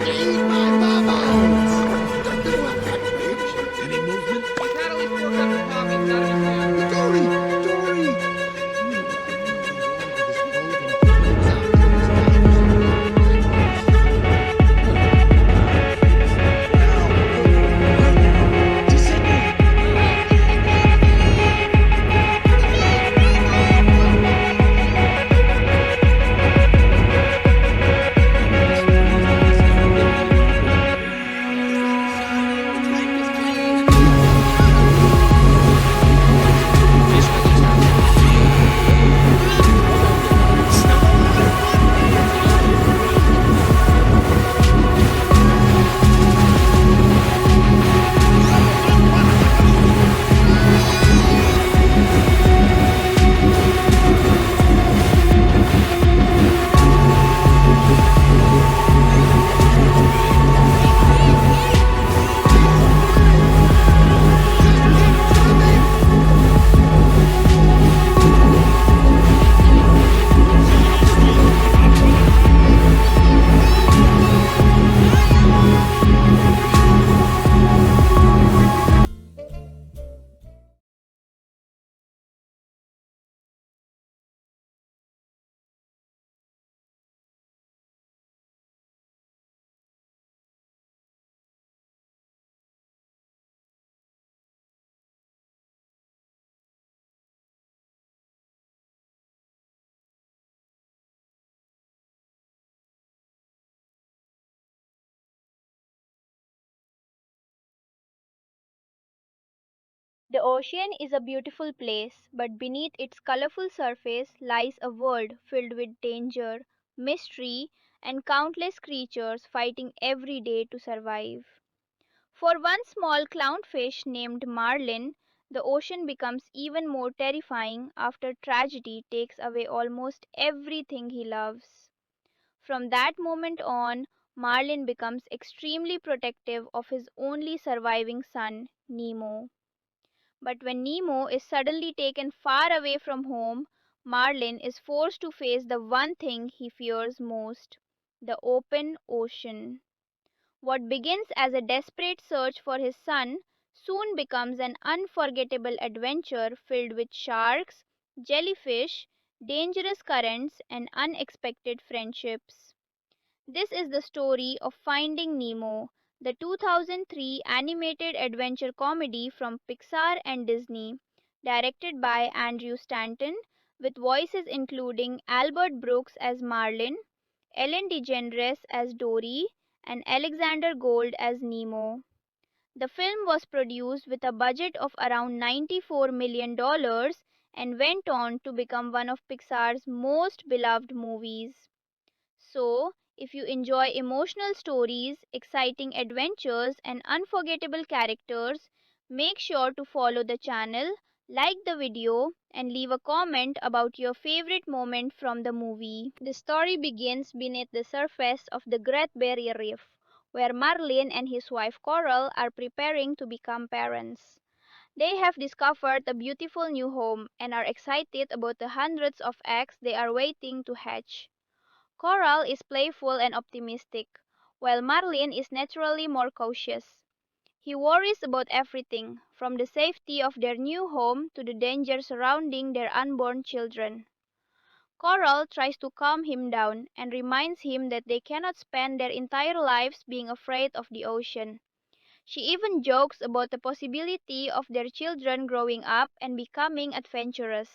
Hey, my bubbles! Don't want that bridge. Any movement? We've had at least 4 cups of coffee. It's gotta be soon. Dory! Dory! I knew the wall with this boat and close out till this time was The ocean is a beautiful place, but beneath its colorful surface lies a world filled with danger, mystery, and countless creatures fighting every day to survive. For one small clownfish named Marlin, the ocean becomes even more terrifying after tragedy takes away almost everything he loves. From that moment on, Marlin becomes extremely protective of his only surviving son, Nemo. But when Nemo is suddenly taken far away from home, Marlin is forced to face the one thing he fears most: the open ocean. What begins as a desperate search for his son soon becomes an unforgettable adventure filled with sharks, jellyfish, dangerous currents, and unexpected friendships. This is the story of Finding Nemo, the 2003 animated adventure comedy from Pixar and Disney, directed by Andrew Stanton, with voices including Albert Brooks as Marlin, Ellen DeGeneres as Dory, and Alexander Gold as Nemo. The film was produced with a budget of around $94 million and went on to become one of Pixar's most beloved movies. So, if you enjoy emotional stories, exciting adventures, and unforgettable characters, make sure to follow the channel, like the video, and leave a comment about your favorite moment from the movie. The story begins beneath the surface of the Great Barrier Reef, where Marlin and his wife Coral are preparing to become parents. They have discovered a beautiful new home and are excited about the hundreds of eggs they are waiting to hatch. Coral is playful and optimistic, while Marlin is naturally more cautious. He worries about everything, from the safety of their new home to the danger surrounding their unborn children. Coral tries to calm him down and reminds him that they cannot spend their entire lives being afraid of the ocean. She even jokes about the possibility of their children growing up and becoming adventurous.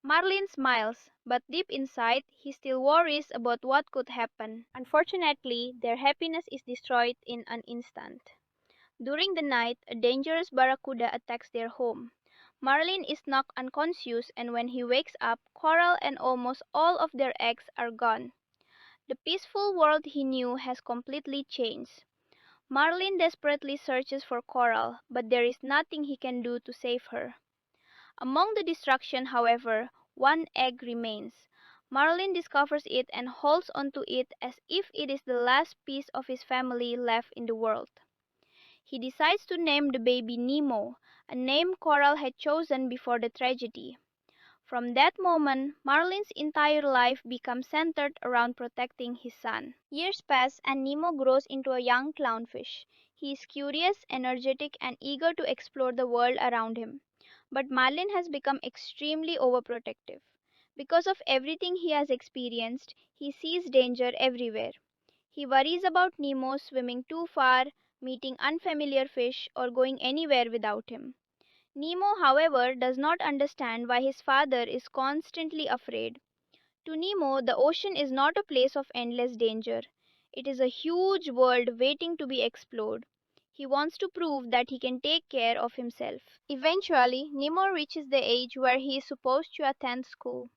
Marlin smiles, but deep inside he still worries about what could happen. Unfortunately, their happiness is destroyed in an instant. During the night, a dangerous barracuda attacks their home. Marlin is knocked unconscious, and when he wakes up, Coral and almost all of their eggs are gone. The peaceful world he knew has completely changed. Marlin desperately searches for Coral, but there is nothing he can do to save her. Among the destruction, however, one egg remains. Marlin discovers it and holds onto it as if it is the last piece of his family left in the world. He decides to name the baby Nemo, a name Coral had chosen before the tragedy. From that moment, Marlin's entire life becomes centered around protecting his son. Years pass and Nemo grows into a young clownfish. He is curious, energetic, and eager to explore the world around him. But Marlin has become extremely overprotective. Because of everything he has experienced, he sees danger everywhere. He worries about Nemo swimming too far, meeting unfamiliar fish, or going anywhere without him. Nemo, however, does not understand why his father is constantly afraid. To Nemo, the ocean is not a place of endless danger. It is a huge world waiting to be explored. He wants to prove that he can take care of himself. Eventually, Nemo reaches the age where he is supposed to attend school.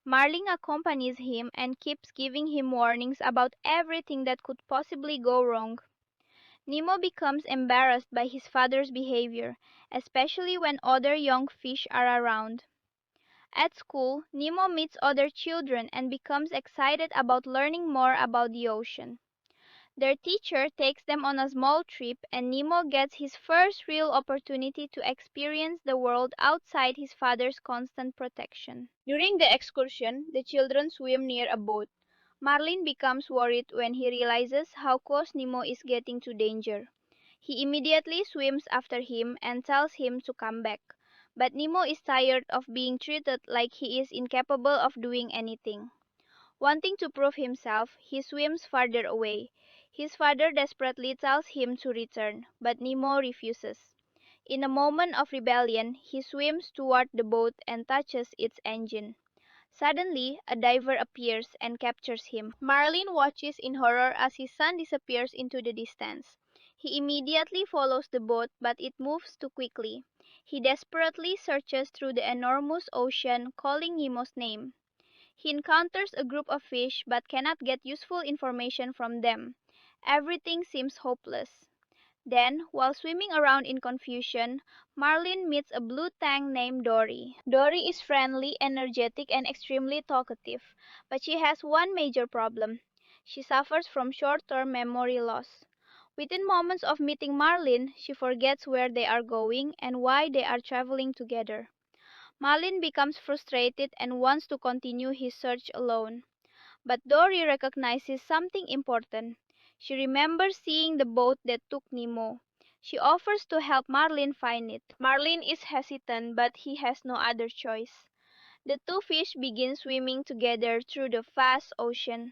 Marlin accompanies him and keeps giving him warnings about everything that could possibly go wrong. Nemo becomes embarrassed by his father's behavior, especially when other young fish are around. At school, Nemo meets other children and becomes excited about learning more about the ocean. Their teacher takes them on a small trip, and Nemo gets his first real opportunity to experience the world outside his father's constant protection. During the excursion, the children swim near a boat. Marlin becomes worried when he realizes how close Nemo is getting to danger. He immediately swims after him and tells him to come back. But Nemo is tired of being treated like he is incapable of doing anything. Wanting to prove himself, he swims farther away. His father desperately tells him to return, but Nemo refuses. In a moment of rebellion, he swims toward the boat and touches its engine. Suddenly, a diver appears and captures him. Marlin watches in horror as his son disappears into the distance. He immediately follows the boat, but it moves too quickly. He desperately searches through the enormous ocean, calling Nemo's name. He encounters a group of fish but cannot get useful information from them. Everything seems hopeless. Then, while swimming around in confusion, Marlin meets a blue tang named Dory. Dory is friendly, energetic, and extremely talkative, but she has one major problem. She suffers from short-term memory loss. Within moments of meeting Marlin, she forgets where they are going and why they are traveling together. Marlin becomes frustrated and wants to continue his search alone. But Dory recognizes something important. She remembers seeing the boat that took Nemo. She offers to help Marlin find it. Marlin is hesitant, but he has no other choice. The two fish begin swimming together through the vast ocean.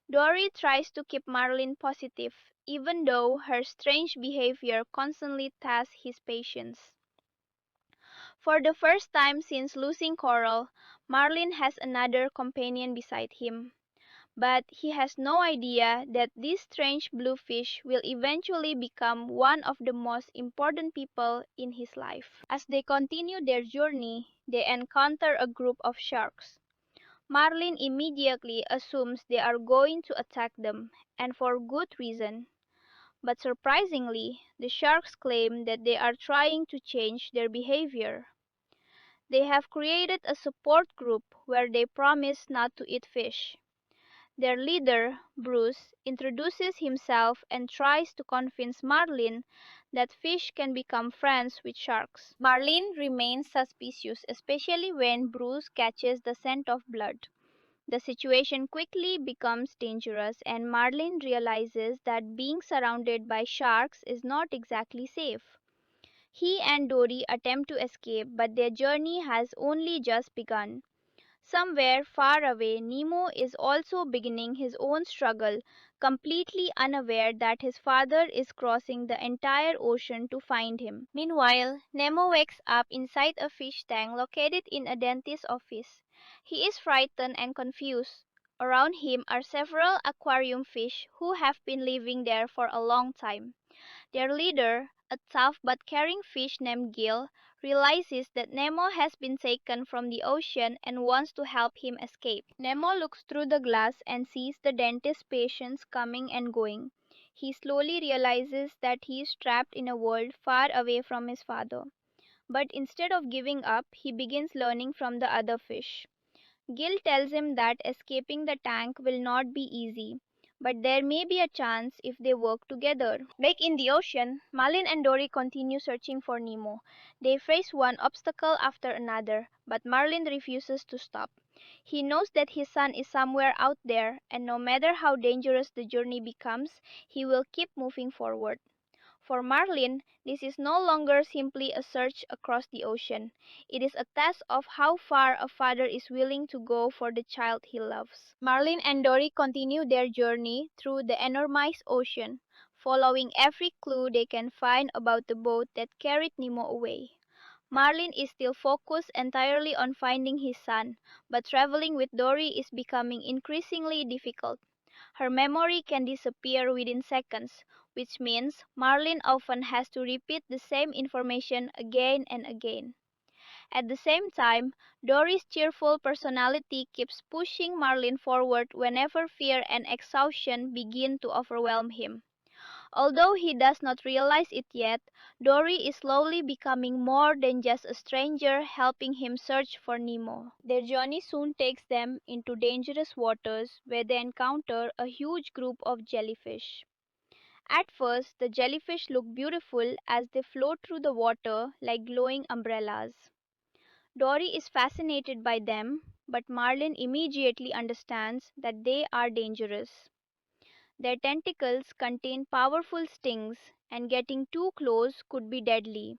Dory tries to keep Marlin positive, even though her strange behavior constantly tests his patience. For the first time since losing Coral, Marlin has another companion beside him. But he has no idea that this strange bluefish will eventually become one of the most important people in his life. As they continue their journey, they encounter a group of sharks. Marlin immediately assumes they are going to attack them, and for good reason. But surprisingly, the sharks claim that they are trying to change their behavior. They have created a support group where they promise not to eat fish. Their leader, Bruce, introduces himself and tries to convince Marlin that fish can become friends with sharks. Marlin remains suspicious, especially when Bruce catches the scent of blood. The situation quickly becomes dangerous, and Marlin realizes that being surrounded by sharks is not exactly safe. He and Dory attempt to escape, but their journey has only just begun. Somewhere far away, Nemo is also beginning his own struggle, completely unaware that his father is crossing the entire ocean to find him. Meanwhile, Nemo wakes up inside a fish tank located in a dentist's office. He is frightened and confused. Around him are several aquarium fish who have been living there for a long time. Their leader, a tough but caring fish named Gil, realizes that Nemo has been taken from the ocean and wants to help him escape. Nemo looks through the glass and sees the dentist's patients coming and going. He slowly realizes that he is trapped in a world far away from his father. But instead of giving up, he begins learning from the other fish. Gil tells him that escaping the tank will not be easy, but there may be a chance if they work together. Back in the ocean, Marlin and Dory continue searching for Nemo. They face one obstacle after another, but Marlin refuses to stop. He knows that his son is somewhere out there, and no matter how dangerous the journey becomes, he will keep moving forward. For Marlin, this is no longer simply a search across the ocean. It is a test of how far a father is willing to go for the child he loves. Marlin and Dory continue their journey through the enormous ocean, following every clue they can find about the boat that carried Nemo away. Marlin is still focused entirely on finding his son, but traveling with Dory is becoming increasingly difficult. Her memory can disappear within seconds, which means Marlin often has to repeat the same information again and again. At the same time, Dory's cheerful personality keeps pushing Marlin forward whenever fear and exhaustion begin to overwhelm him. Although he does not realize it yet, Dory is slowly becoming more than just a stranger helping him search for Nemo. Their journey soon takes them into dangerous waters where they encounter a huge group of jellyfish. At first, the jellyfish look beautiful as they float through the water like glowing umbrellas. Dory is fascinated by them, but Marlin immediately understands that they are dangerous. Their tentacles contain powerful stings, and getting too close could be deadly.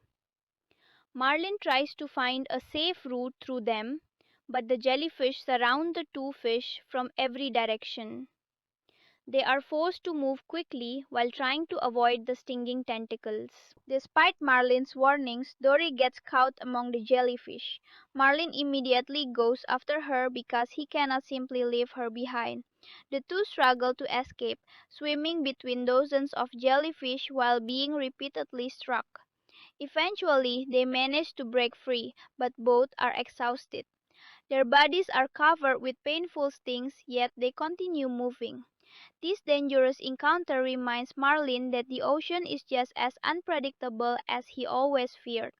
Marlin tries to find a safe route through them, but the jellyfish surround the two fish from every direction. They are forced to move quickly while trying to avoid the stinging tentacles. Despite Marlin's warnings, Dory gets caught among the jellyfish. Marlin immediately goes after her because he cannot simply leave her behind. The two struggle to escape, swimming between dozens of jellyfish while being repeatedly struck. Eventually, they manage to break free, but both are exhausted. Their bodies are covered with painful stings, yet they continue moving. This dangerous encounter reminds Marlin that the ocean is just as unpredictable as he always feared.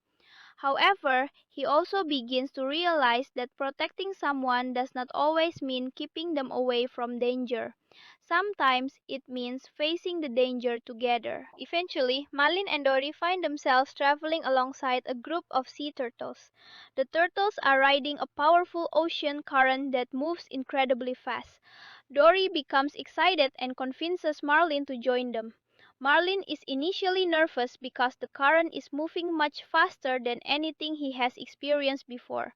However, he also begins to realize that protecting someone does not always mean keeping them away from danger. Sometimes it means facing the danger together. Eventually, Marlin and Dory find themselves traveling alongside a group of sea turtles. The turtles are riding a powerful ocean current that moves incredibly fast. Dory becomes excited and convinces Marlin to join them. Marlin is initially nervous because the current is moving much faster than anything he has experienced before.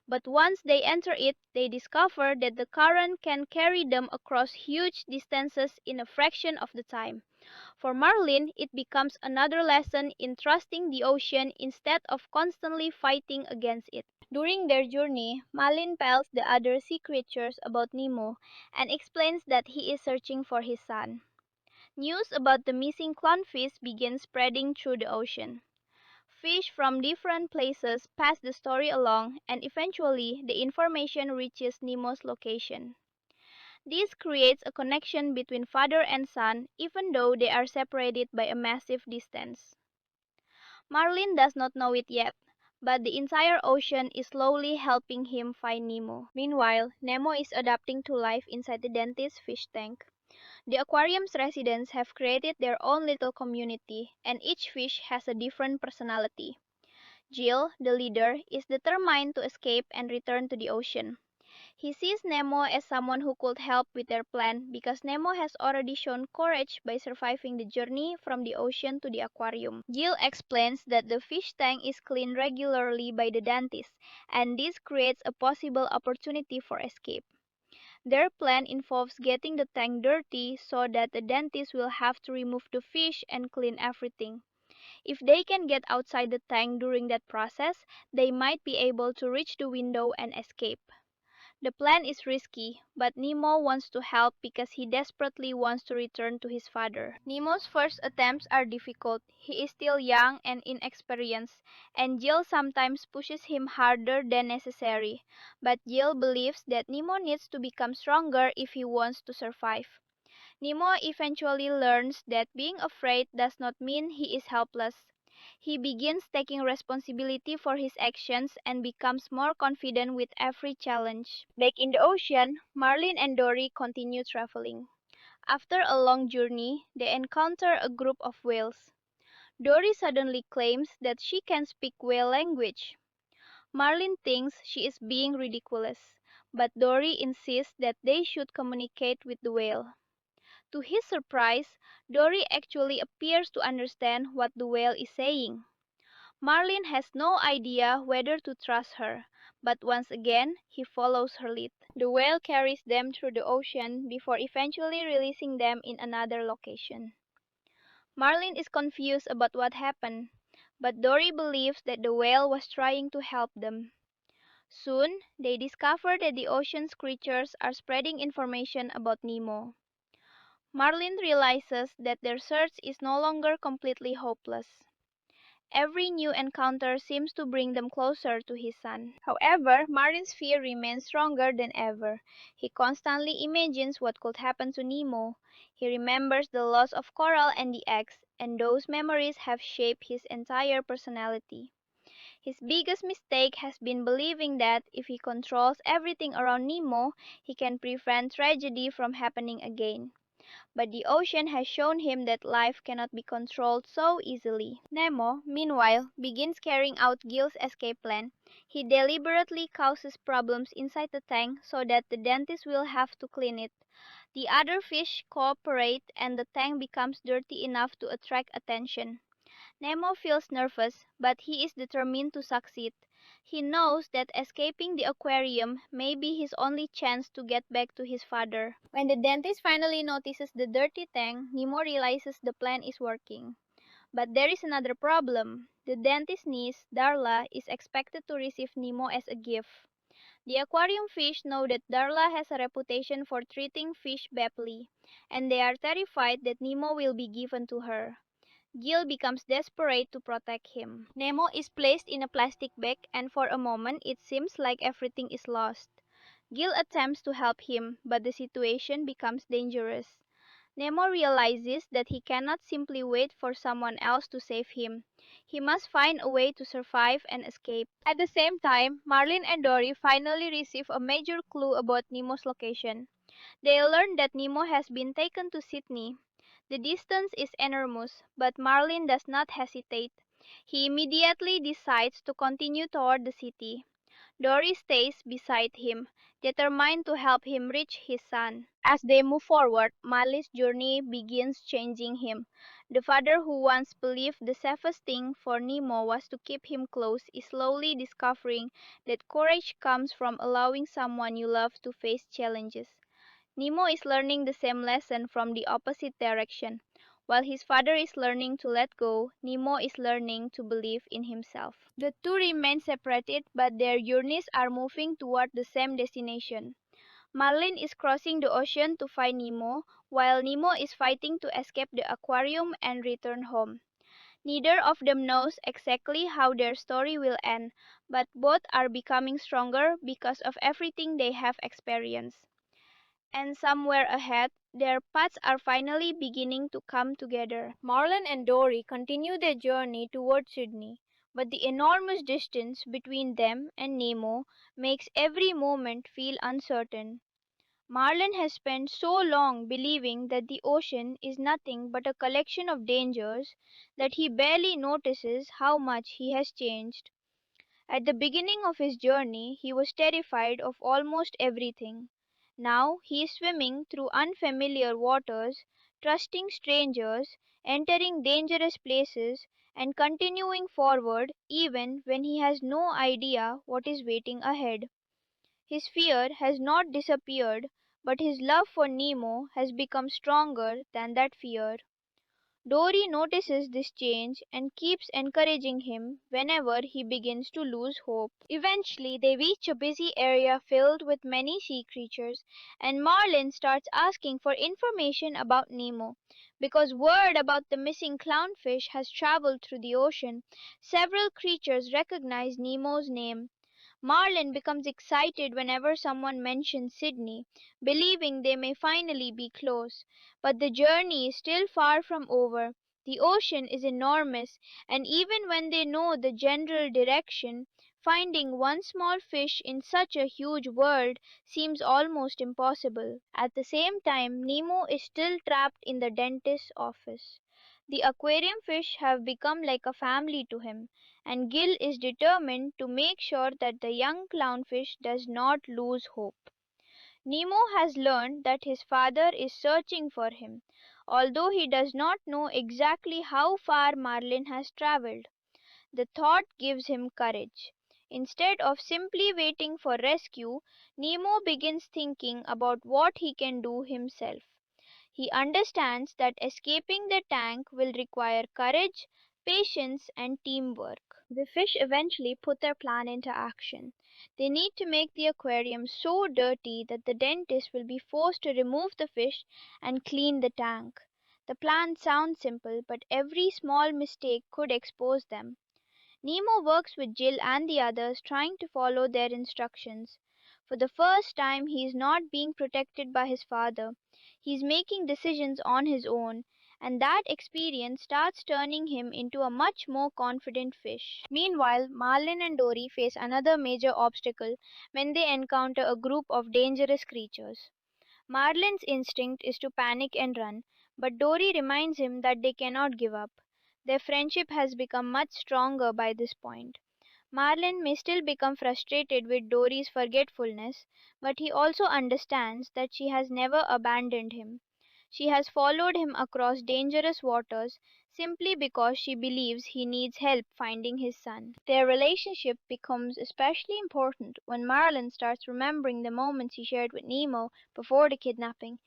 But once they enter it, they discover that the current can carry them across huge distances in a fraction of the time. For Marlin, it becomes another lesson in trusting the ocean instead of constantly fighting against it. During their journey, Marlin tells the other sea creatures about Nemo and explains that he is searching for his son. News about the missing clownfish begins spreading through the ocean. Fish from different places pass the story along, and eventually the information reaches Nemo's location. This creates a connection between father and son, even though they are separated by a massive distance. Marlin does not know it yet, but the entire ocean is slowly helping him find Nemo. Meanwhile, Nemo is adapting to life inside the dentist's fish tank. The aquarium's residents have created their own little community, and each fish has a different personality. Jill, the leader, is determined to escape and return to the ocean. He sees Nemo as someone who could help with their plan because Nemo has already shown courage by surviving the journey from the ocean to the aquarium. Jill explains that the fish tank is cleaned regularly by the dentist, and this creates a possible opportunity for escape. Their plan involves getting the tank dirty so that the dentist will have to remove the fish and clean everything. If they can get outside the tank during that process, they might be able to reach the window and escape. The plan is risky, but Nemo wants to help because he desperately wants to return to his father. Nemo's first attempts are difficult. He is still young and inexperienced, and Jill sometimes pushes him harder than necessary. But Jill believes that Nemo needs to become stronger if he wants to survive. Nemo eventually learns that being afraid does not mean he is helpless. He begins taking responsibility for his actions and becomes more confident with every challenge. Back in the ocean, Marlin and Dory continue traveling. After a long journey, they encounter a group of whales. Dory suddenly claims that she can speak whale language. Marlin thinks she is being ridiculous, but Dory insists that they should communicate with the whale. To his surprise, Dory actually appears to understand what the whale is saying. Marlin has no idea whether to trust her, but once again he follows her lead. The whale carries them through the ocean before eventually releasing them in another location. Marlin is confused about what happened, but Dory believes that the whale was trying to help them. Soon, they discover that the ocean's creatures are spreading information about Nemo. Marlin realizes that their search is no longer completely hopeless. Every new encounter seems to bring them closer to his son. However, Marlin's fear remains stronger than ever. He constantly imagines what could happen to Nemo. He remembers the loss of coral and the eggs, and those memories have shaped his entire personality. His biggest mistake has been believing that if he controls everything around Nemo, he can prevent tragedy from happening again. But the ocean has shown him that life cannot be controlled so easily. Nemo, meanwhile, begins carrying out Gil's escape plan. He deliberately causes problems inside the tank so that the dentist will have to clean it. The other fish cooperate and the tank becomes dirty enough to attract attention. Nemo feels nervous, but he is determined to succeed. He knows that escaping the aquarium may be his only chance to get back to his father. When the dentist finally notices the dirty tank, Nemo realizes the plan is working. But there is another problem. The dentist's niece, Darla, is expected to receive Nemo as a gift. The aquarium fish know that Darla has a reputation for treating fish badly, and they are terrified that Nemo will be given to her. Gil becomes desperate to protect him. Nemo is placed in a plastic bag, and for a moment it seems like everything is lost. Gil attempts to help him, but the situation becomes dangerous. Nemo realizes that he cannot simply wait for someone else to save him. He must find a way to survive and escape. At the same time, Marlin and Dory finally receive a major clue about Nemo's location. They learn that Nemo has been taken to Sydney. The distance is enormous, but Marlin does not hesitate. He immediately decides to continue toward the city. Dory stays beside him, determined to help him reach his son. As they move forward, Marlin's journey begins changing him. The father who once believed the safest thing for Nemo was to keep him close is slowly discovering that courage comes from allowing someone you love to face challenges. Nemo is learning the same lesson from the opposite direction. While his father is learning to let go, Nemo is learning to believe in himself. The two remain separated, but their journeys are moving toward the same destination. Marlin is crossing the ocean to find Nemo, while Nemo is fighting to escape the aquarium and return home. Neither of them knows exactly how their story will end, but both are becoming stronger because of everything they have experienced. And somewhere ahead, their paths are finally beginning to come together. Marlin and Dory continue their journey toward Sydney, but the enormous distance between them and Nemo makes every moment feel uncertain. Marlin has spent so long believing that the ocean is nothing but a collection of dangers that he barely notices how much he has changed. At the beginning of his journey he was terrified of almost everything. Now he is swimming through unfamiliar waters, trusting strangers, entering dangerous places, and continuing forward even when he has no idea what is waiting ahead. His fear has not disappeared, but his love for Nemo has become stronger than that fear. Dory notices this change and keeps encouraging him whenever he begins to lose hope. Eventually, they reach a busy area filled with many sea creatures, and Marlin starts asking for information about Nemo. Because word about the missing clownfish has traveled through the ocean, several creatures recognize Nemo's name. Marlin becomes excited whenever someone mentions Sydney, believing they may finally be close. But the journey is still far from over. The ocean is enormous, and even when they know the general direction, Finding one small fish in such a huge world seems almost impossible. At the same time, Nemo is still trapped in the dentist's office. The aquarium fish have become like a family to him, and Gil is determined to make sure that the young clownfish does not lose hope. Nemo has learned that his father is searching for him, although he does not know exactly how far Marlin has traveled. The thought gives him courage. Instead of simply waiting for rescue, Nemo begins thinking about what he can do himself. He understands that escaping the tank will require courage, patience, and teamwork. The fish eventually put their plan into action. They need to make the aquarium so dirty that the dentist will be forced to remove the fish and clean the tank. The plan sounds simple, but every small mistake could expose them. Nemo works with Jill and the others, trying to follow their instructions. For the first time, he is not being protected by his father. He is making decisions on his own, and that experience starts turning him into a much more confident fish. Meanwhile, Marlin and Dory face another major obstacle when they encounter a group of dangerous creatures. Marlin's instinct is to panic and run, but Dory reminds him that they cannot give up. Their friendship has become much stronger by this point. Marlin may still become frustrated with Dory's forgetfulness, but he also understands that she has never abandoned him. She has followed him across dangerous waters simply because she believes he needs help finding his son. Their relationship becomes especially important when Marlin starts remembering the moments he shared with Nemo before the kidnapping.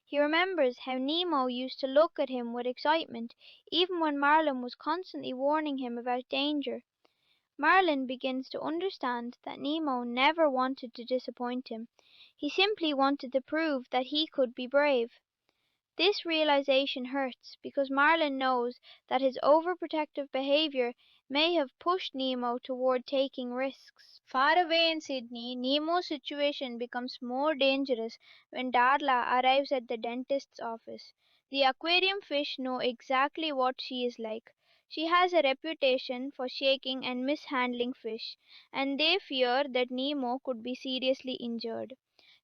He remembers how Nemo used to look at him with excitement, even when Marlin was constantly warning him about danger. Marlin begins to understand that Nemo never wanted to disappoint him. He simply wanted to prove that he could be brave. This realization hurts because Marlin knows that his overprotective behavior may have pushed Nemo toward taking risks. Far away in Sydney, Nemo's situation becomes more dangerous when Darla arrives at the dentist's office. The aquarium fish know exactly what she is like. She has a reputation for shaking and mishandling fish, and they fear that Nemo could be seriously injured.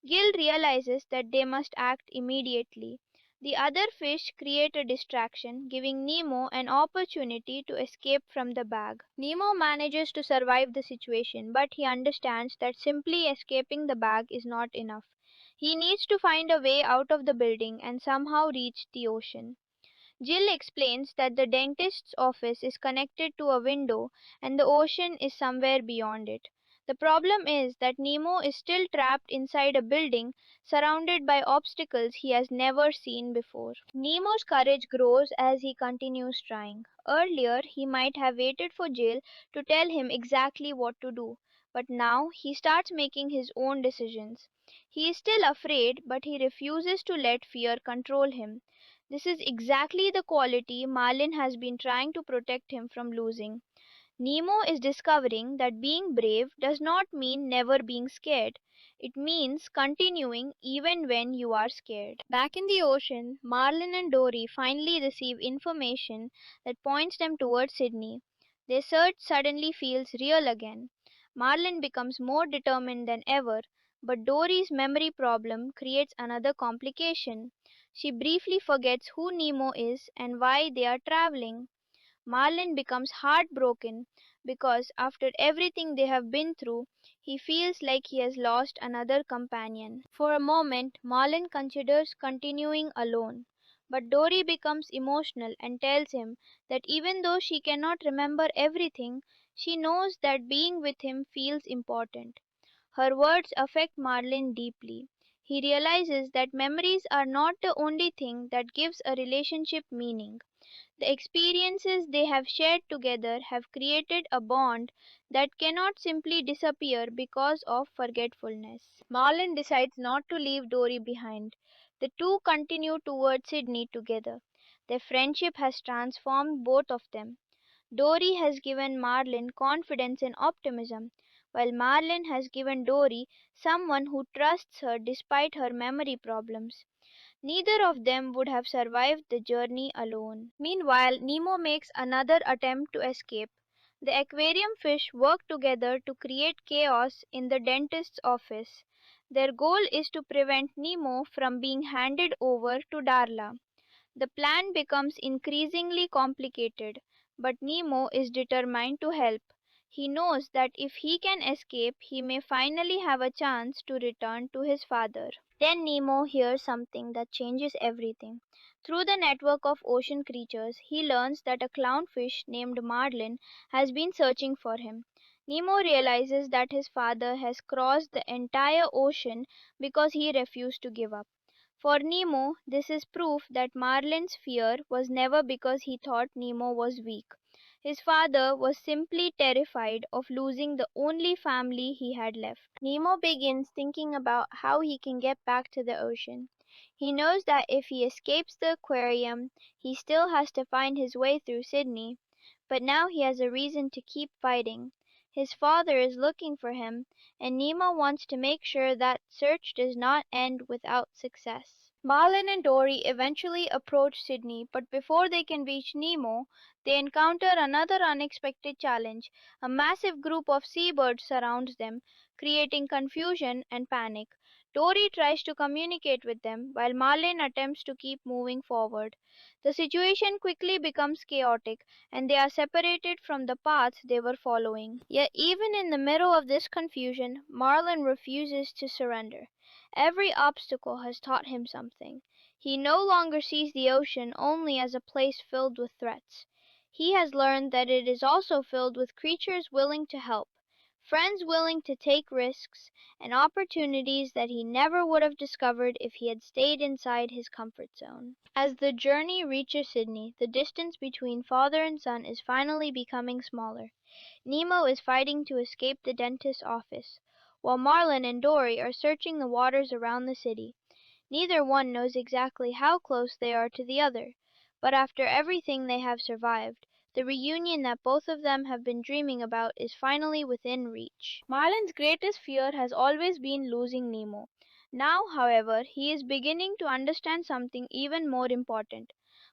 Gil realizes that they must act immediately. The other fish create a distraction, giving Nemo an opportunity to escape from the bag. Nemo manages to survive the situation, but he understands that simply escaping the bag is not enough. He needs to find a way out of the building and somehow reach the ocean. Jill explains that the dentist's office is connected to a window and the ocean is somewhere beyond it. The problem is that Nemo is still trapped inside a building surrounded by obstacles he has never seen before. Nemo's courage grows as he continues trying. Earlier, he might have waited for Jill to tell him exactly what to do, but now he starts making his own decisions. He is still afraid, but he refuses to let fear control him. This is exactly the quality Marlin has been trying to protect him from losing. Nemo is discovering that being brave does not mean never being scared. It means continuing even when you are scared. Back in the ocean, Marlin and Dory finally receive information that points them towards Sydney. Their search suddenly feels real again. Marlin becomes more determined than ever, but Dory's memory problem creates another complication. She briefly forgets who Nemo is and why they are traveling. Marlin becomes heartbroken because after everything they have been through, he feels like he has lost another companion. For a moment, Marlin considers continuing alone, but Dory becomes emotional and tells him that even though she cannot remember everything, she knows that being with him feels important. Her words affect Marlin deeply. He realizes that memories are not the only thing that gives a relationship meaning. The experiences they have shared together have created a bond that cannot simply disappear because of forgetfulness. Marlin decides not to leave Dory behind. The two continue toward Sydney together. Their friendship has transformed both of them. Dory has given Marlin confidence and optimism, while Marlin has given Dory someone who trusts her despite her memory problems. Neither of them would have survived the journey alone. Meanwhile, Nemo makes another attempt to escape. The aquarium fish work together to create chaos in the dentist's office. Their goal is to prevent Nemo from being handed over to Darla. The plan becomes increasingly complicated, but Nemo is determined to help. He knows that if he can escape, he may finally have a chance to return to his father. Then Nemo hears something that changes everything. Through the network of ocean creatures, he learns that a clownfish named Marlin has been searching for him. Nemo realizes that his father has crossed the entire ocean because he refused to give up. For Nemo, this is proof that Marlin's fear was never because he thought Nemo was weak. His father was simply terrified of losing the only family he had left. Nemo begins thinking about how he can get back to the ocean. He knows that if he escapes the aquarium, he still has to find his way through Sydney. But now he has a reason to keep fighting. His father is looking for him, and Nemo wants to make sure that search does not end without success. Marlin and Dory eventually approach Sydney, but before they can reach Nemo, they encounter another unexpected challenge. A massive group of seabirds surrounds them, creating confusion and panic. Dory tries to communicate with them, while Marlin attempts to keep moving forward. The situation quickly becomes chaotic, and they are separated from the paths they were following. Yet, even in the middle of this confusion, Marlin refuses to surrender. Every obstacle has taught him something. He no longer sees the ocean only as a place filled with threats. He has learned that it is also filled with creatures willing to help, friends willing to take risks, and opportunities that he never would have discovered if he had stayed inside his comfort zone. As the journey reaches Sydney, the distance between father and son is finally becoming smaller. Nemo is fighting to escape the dentist's office, while Marlin and Dory are searching the waters around the city. Neither one knows exactly how close they are to the other, but after everything they have survived, the reunion that both of them have been dreaming about is finally within reach. Marlin's greatest fear has always been losing Nemo. Now, however, he is beginning to understand something even more important.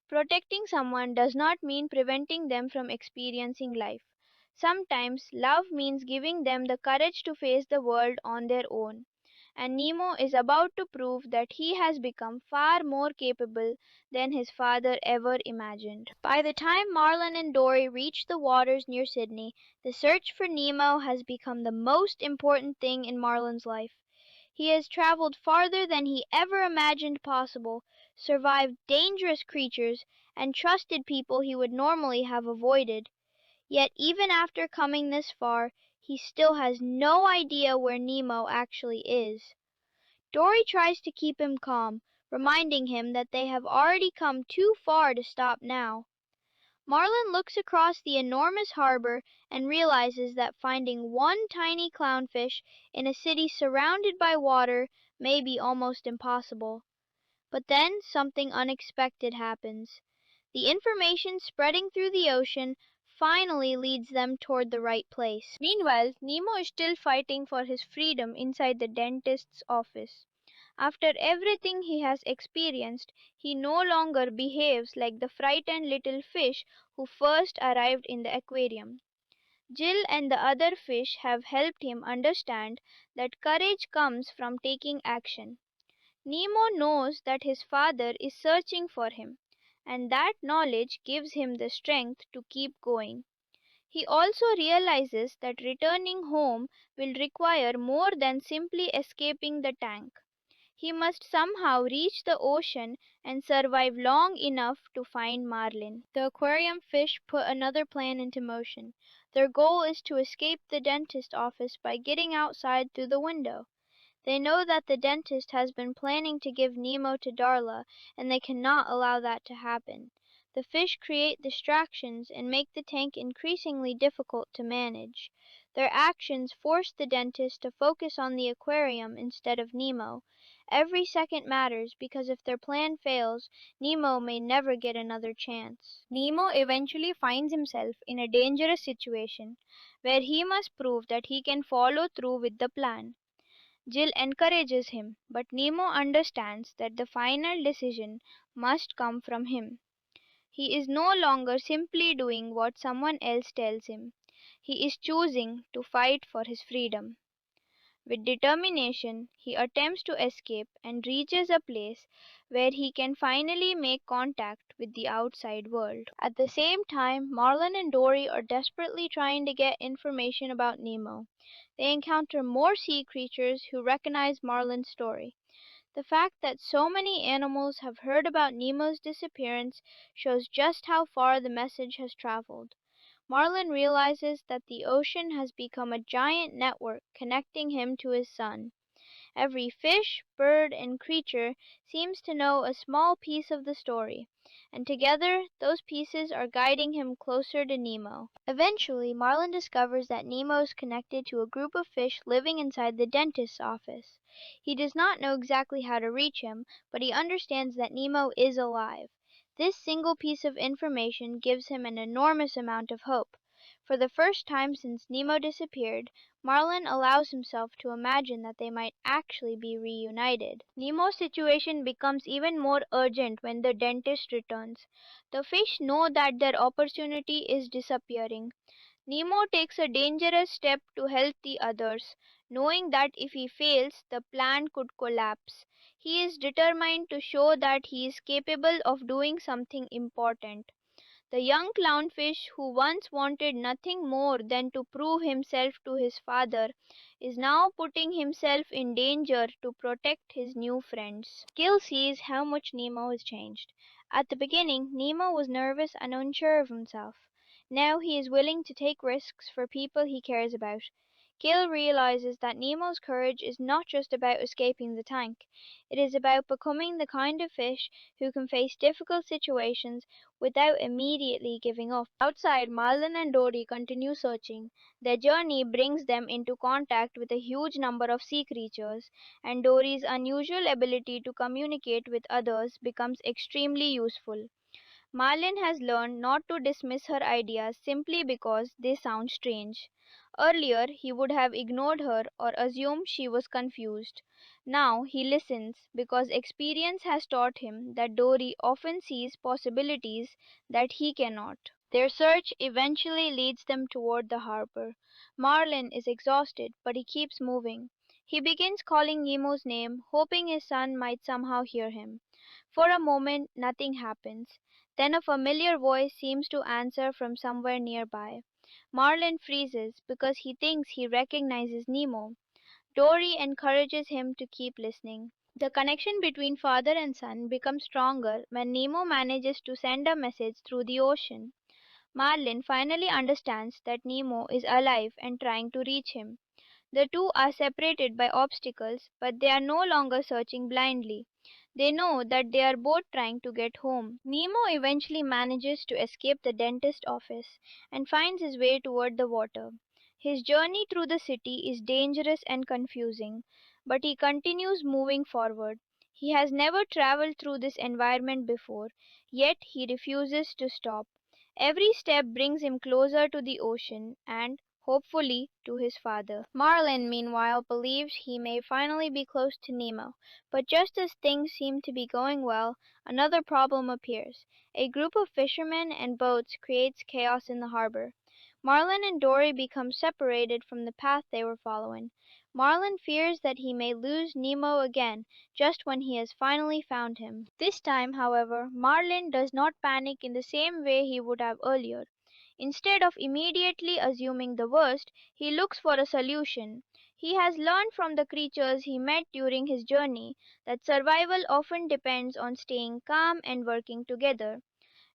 Protecting someone does not mean preventing them from experiencing life. Sometimes love means giving them the courage to face the world on their own. And Nemo is about to prove that he has become far more capable than his father ever imagined. By the time Marlin and Dory reach the waters near Sydney, the search for Nemo has become the most important thing in Marlin's life. He has traveled farther than he ever imagined possible, survived dangerous creatures, and trusted people he would normally have avoided. Yet even after coming this far, he still has no idea where Nemo actually is. Dory tries to keep him calm, reminding him that they have already come too far to stop now. Marlin looks across the enormous harbor and realizes that finding one tiny clownfish in a city surrounded by water may be almost impossible. But then something unexpected happens. The information spreading through the ocean finally leads them toward the right place. Meanwhile, Nemo is still fighting for his freedom inside the dentist's office. After everything he has experienced, he no longer behaves like the frightened little fish who first arrived in the aquarium. Jill and the other fish have helped him understand that courage comes from taking action. Nemo knows that his father is searching for him, and that knowledge gives him the strength to keep going. He also realizes that returning home will require more than simply escaping the tank. He must somehow reach the ocean and survive long enough to find Marlin. The aquarium fish put another plan into motion. Their goal is to escape the dentist office by getting outside through the window. They know that the dentist has been planning to give Nemo to Darla, and they cannot allow that to happen. The fish create distractions and make the tank increasingly difficult to manage. Their actions force the dentist to focus on the aquarium instead of Nemo. Every second matters because if their plan fails, Nemo may never get another chance. Nemo eventually finds himself in a dangerous situation where he must prove that he can follow through with the plan. Jill encourages him, but Nemo understands that the final decision must come from him. He is no longer simply doing what someone else tells him. He is choosing to fight for his freedom. With determination, he attempts to escape and reaches a place where he can finally make contact with the outside world. At the same time, Marlin and Dory are desperately trying to get information about Nemo. They encounter more sea creatures who recognize Marlin's story. The fact that so many animals have heard about Nemo's disappearance shows just how far the message has traveled. Marlin realizes that the ocean has become a giant network connecting him to his son. Every fish, bird, and creature seems to know a small piece of the story, and together those pieces are guiding him closer to Nemo. Eventually, Marlin discovers that Nemo is connected to a group of fish living inside the dentist's office. He does not know exactly how to reach him, but he understands that Nemo is alive. This single piece of information gives him an enormous amount of hope. For the first time since Nemo disappeared, Marlin allows himself to imagine that they might actually be reunited. Nemo's situation becomes even more urgent when the dentist returns. The fish know that their opportunity is disappearing. Nemo takes a dangerous step to help the others, knowing that if he fails, the plan could collapse. He is determined to show that he is capable of doing something important. The young clownfish, who once wanted nothing more than to prove himself to his father, is now putting himself in danger to protect his new friends. Gil sees how much Nemo has changed. At the beginning, Nemo was nervous and unsure of himself. Now he is willing to take risks for people he cares about. Gil realizes that Nemo's courage is not just about escaping the tank. It is about becoming the kind of fish who can face difficult situations without immediately giving up. Outside, Marlin and Dory continue searching. Their journey brings them into contact with a huge number of sea creatures, and Dory's unusual ability to communicate with others becomes extremely useful. Marlin has learned not to dismiss her ideas simply because they sound strange. Earlier, he would have ignored her or assumed she was confused. Now he listens because experience has taught him that Dory often sees possibilities that he cannot. Their search eventually leads them toward the harbor. Marlin is exhausted, but he keeps moving. He begins calling Nemo's name, hoping his son might somehow hear him. For a moment, nothing happens. Then a familiar voice seems to answer from somewhere nearby. Marlin freezes because he thinks he recognizes Nemo. Dory encourages him to keep listening. The connection between father and son becomes stronger when Nemo manages to send a message through the ocean. Marlin finally understands that Nemo is alive and trying to reach him. The two are separated by obstacles, but they are no longer searching blindly. They know that they are both trying to get home. Nemo eventually manages to escape the dentist office and finds his way toward the water. His journey through the city is dangerous and confusing, but he continues moving forward. He has never traveled through this environment before, yet he refuses to stop. Every step brings him closer to the ocean and, hopefully, to his father. Marlin, meanwhile, believes he may finally be close to Nemo, but just as things seem to be going well, another problem appears. A group of fishermen and boats creates chaos in the harbor. Marlin and Dory become separated from the path they were following. Marlin fears that he may lose Nemo again just when he has finally found him. This time, however, Marlin does not panic in the same way he would have earlier. Instead of immediately assuming the worst, he looks for a solution. He has learned from the creatures he met during his journey that survival often depends on staying calm and working together.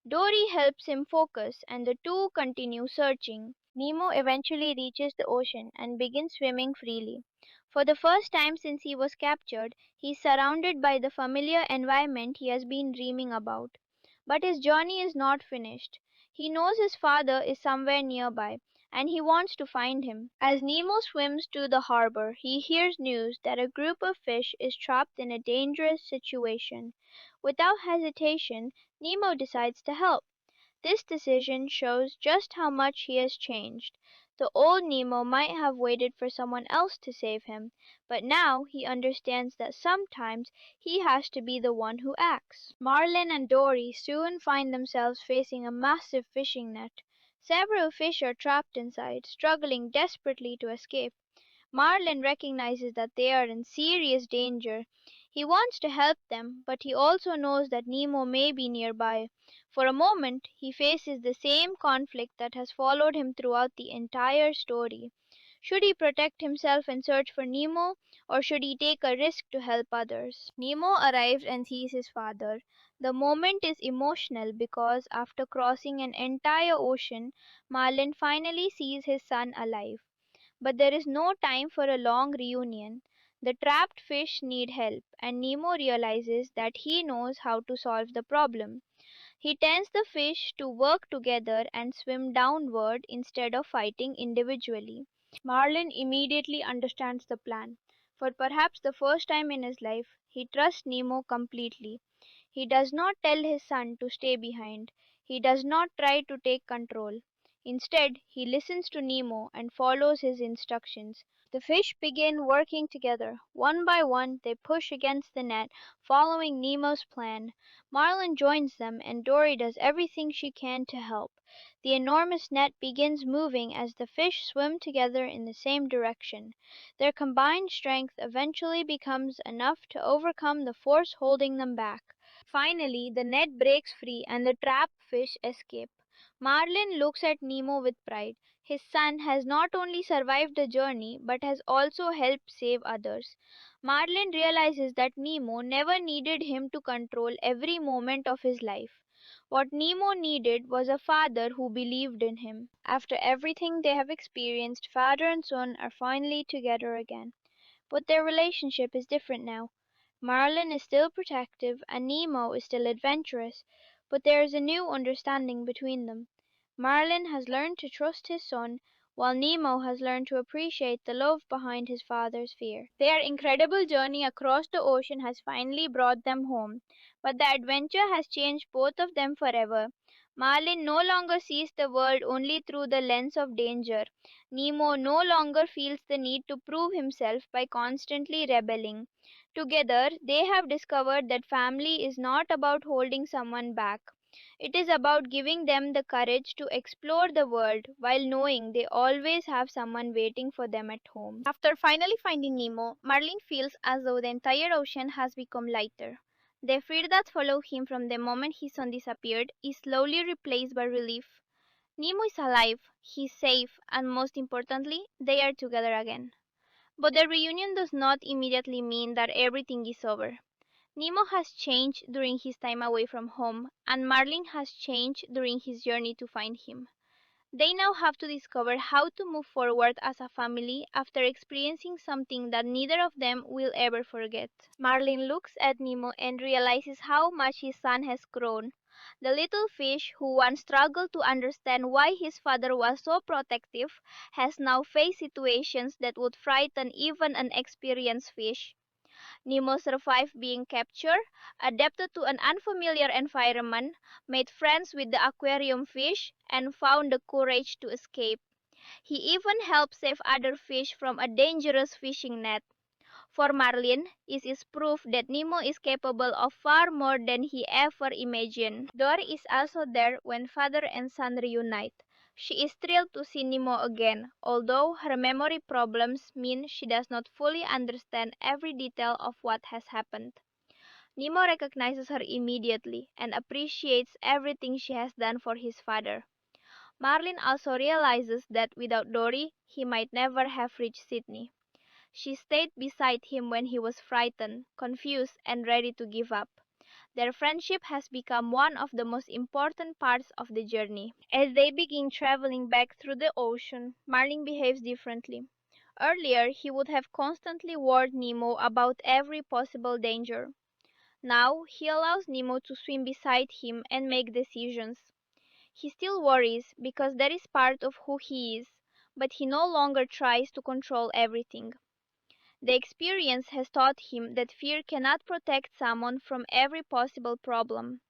Dory helps him focus, and the two continue searching. Nemo eventually reaches the ocean and begins swimming freely. For the first time since he was captured, he is surrounded by the familiar environment he has been dreaming about. But his journey is not finished. He knows his father is somewhere nearby, and he wants to find him. As Nemo swims to the harbor, he hears news that a group of fish is trapped in a dangerous situation. Without hesitation, Nemo decides to help. This decision shows just how much he has changed. The old Nemo might have waited for someone else to save him, but now he understands that sometimes he has to be the one who acts. Marlin and Dory soon find themselves facing a massive fishing net. Several fish are trapped inside, struggling desperately to escape. Marlin recognizes that they are in serious danger. He wants to help them, but he also knows that Nemo may be nearby. For a moment, he faces the same conflict that has followed him throughout the entire story. Should he protect himself and search for Nemo, or should he take a risk to help others? Nemo arrives and sees his father. The moment is emotional because after crossing an entire ocean, Marlin finally sees his son alive. But there is no time for a long reunion. The trapped fish need help, and Nemo realizes that he knows how to solve the problem. He tells the fish to work together and swim downward instead of fighting individually. Marlin immediately understands the plan. For perhaps the first time in his life, he trusts Nemo completely. He does not tell his son to stay behind. He does not try to take control. Instead, he listens to Nemo and follows his instructions. The fish begin working together. One by one, they push against the net, following Nemo's plan. Marlin joins them, and Dory does everything she can to help. The enormous net begins moving as the fish swim together in the same direction. Their combined strength eventually becomes enough to overcome the force holding them back. Finally, the net breaks free and the trapped fish escape. Marlin looks at Nemo with pride. His son has not only survived the journey but has also helped save others. Marlin realizes that Nemo never needed him to control every moment of his life. What Nemo needed was a father who believed in him. After everything they have experienced, father and son are finally together again. But their relationship is different now. Marlin is still protective and Nemo is still adventurous, but there is a new understanding between them. Marlin has learned to trust his son, while Nemo has learned to appreciate the love behind his father's fear. Their incredible journey across the ocean has finally brought them home, but the adventure has changed both of them forever. Marlin no longer sees the world only through the lens of danger. Nemo no longer feels the need to prove himself by constantly rebelling. Together, they have discovered that family is not about holding someone back. It is about giving them the courage to explore the world while knowing they always have someone waiting for them at home. After finally finding Nemo, Marlin feels as though the entire ocean has become lighter. The fear that followed him from the moment his son disappeared is slowly replaced by relief. Nemo is alive, he's safe, and most importantly, they are together again. But the reunion does not immediately mean that everything is over. Nemo has changed during his time away from home, and Marlin has changed during his journey to find him. They now have to discover how to move forward as a family after experiencing something that neither of them will ever forget. Marlin looks at Nemo and realizes how much his son has grown. The little fish who once struggled to understand why his father was so protective has now faced situations that would frighten even an experienced fish. Nemo survived being captured, adapted to an unfamiliar environment, made friends with the aquarium fish, and found the courage to escape. He even helped save other fish from a dangerous fishing net. For Marlin, this is proof that Nemo is capable of far more than he ever imagined. Dory is also there when father and son reunite. She is thrilled to see Nemo again, although her memory problems mean she does not fully understand every detail of what has happened. Nemo recognizes her immediately and appreciates everything she has done for his father. Marlin also realizes that without Dory, he might never have reached Sydney. She stayed beside him when he was frightened, confused, and ready to give up. Their friendship has become one of the most important parts of the journey. As they begin traveling back through the ocean, Marlin behaves differently. Earlier, he would have constantly warned Nemo about every possible danger. Now, he allows Nemo to swim beside him and make decisions. He still worries because that is part of who he is, but he no longer tries to control everything. The experience has taught him that fear cannot protect someone from every possible problem.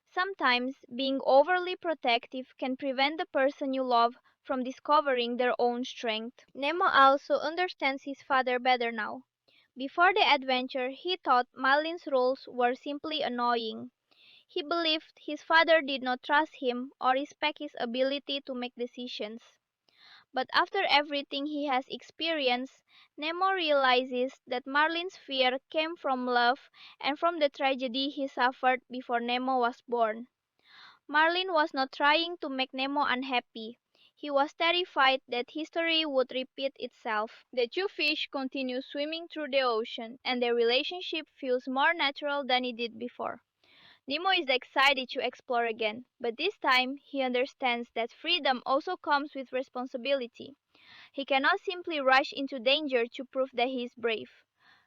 Sometimes being overly protective can prevent the person you love from discovering their own strength. Nemo also understands his father better now. Before the adventure, he thought Marlin's rules were simply annoying. He believed his father did not trust him or respect his ability to make decisions. But after everything he has experienced, Nemo realizes that Marlin's fear came from love and from the tragedy he suffered before Nemo was born. Marlin was not trying to make Nemo unhappy. He was terrified that history would repeat itself. The two fish continue swimming through the ocean, and their relationship feels more natural than it did before. Nemo is excited to explore again, but this time he understands that freedom also comes with responsibility. He cannot simply rush into danger to prove that he is brave.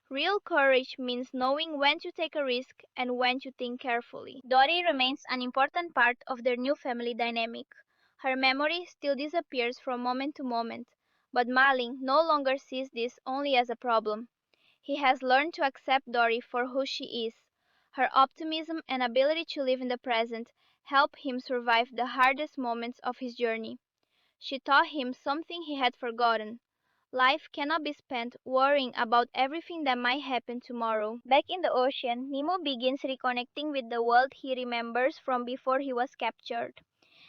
Real courage means knowing when to take a risk and when to think carefully. Dory remains an important part of their new family dynamic. Her memory still disappears from moment to moment, but Marlin no longer sees this only as a problem. He has learned to accept Dory for who she is. Her optimism and ability to live in the present help him survive the hardest moments of his journey. She taught him something he had forgotten. Life cannot be spent worrying about everything that might happen tomorrow. Back in the ocean, Nemo begins reconnecting with the world he remembers from before he was captured.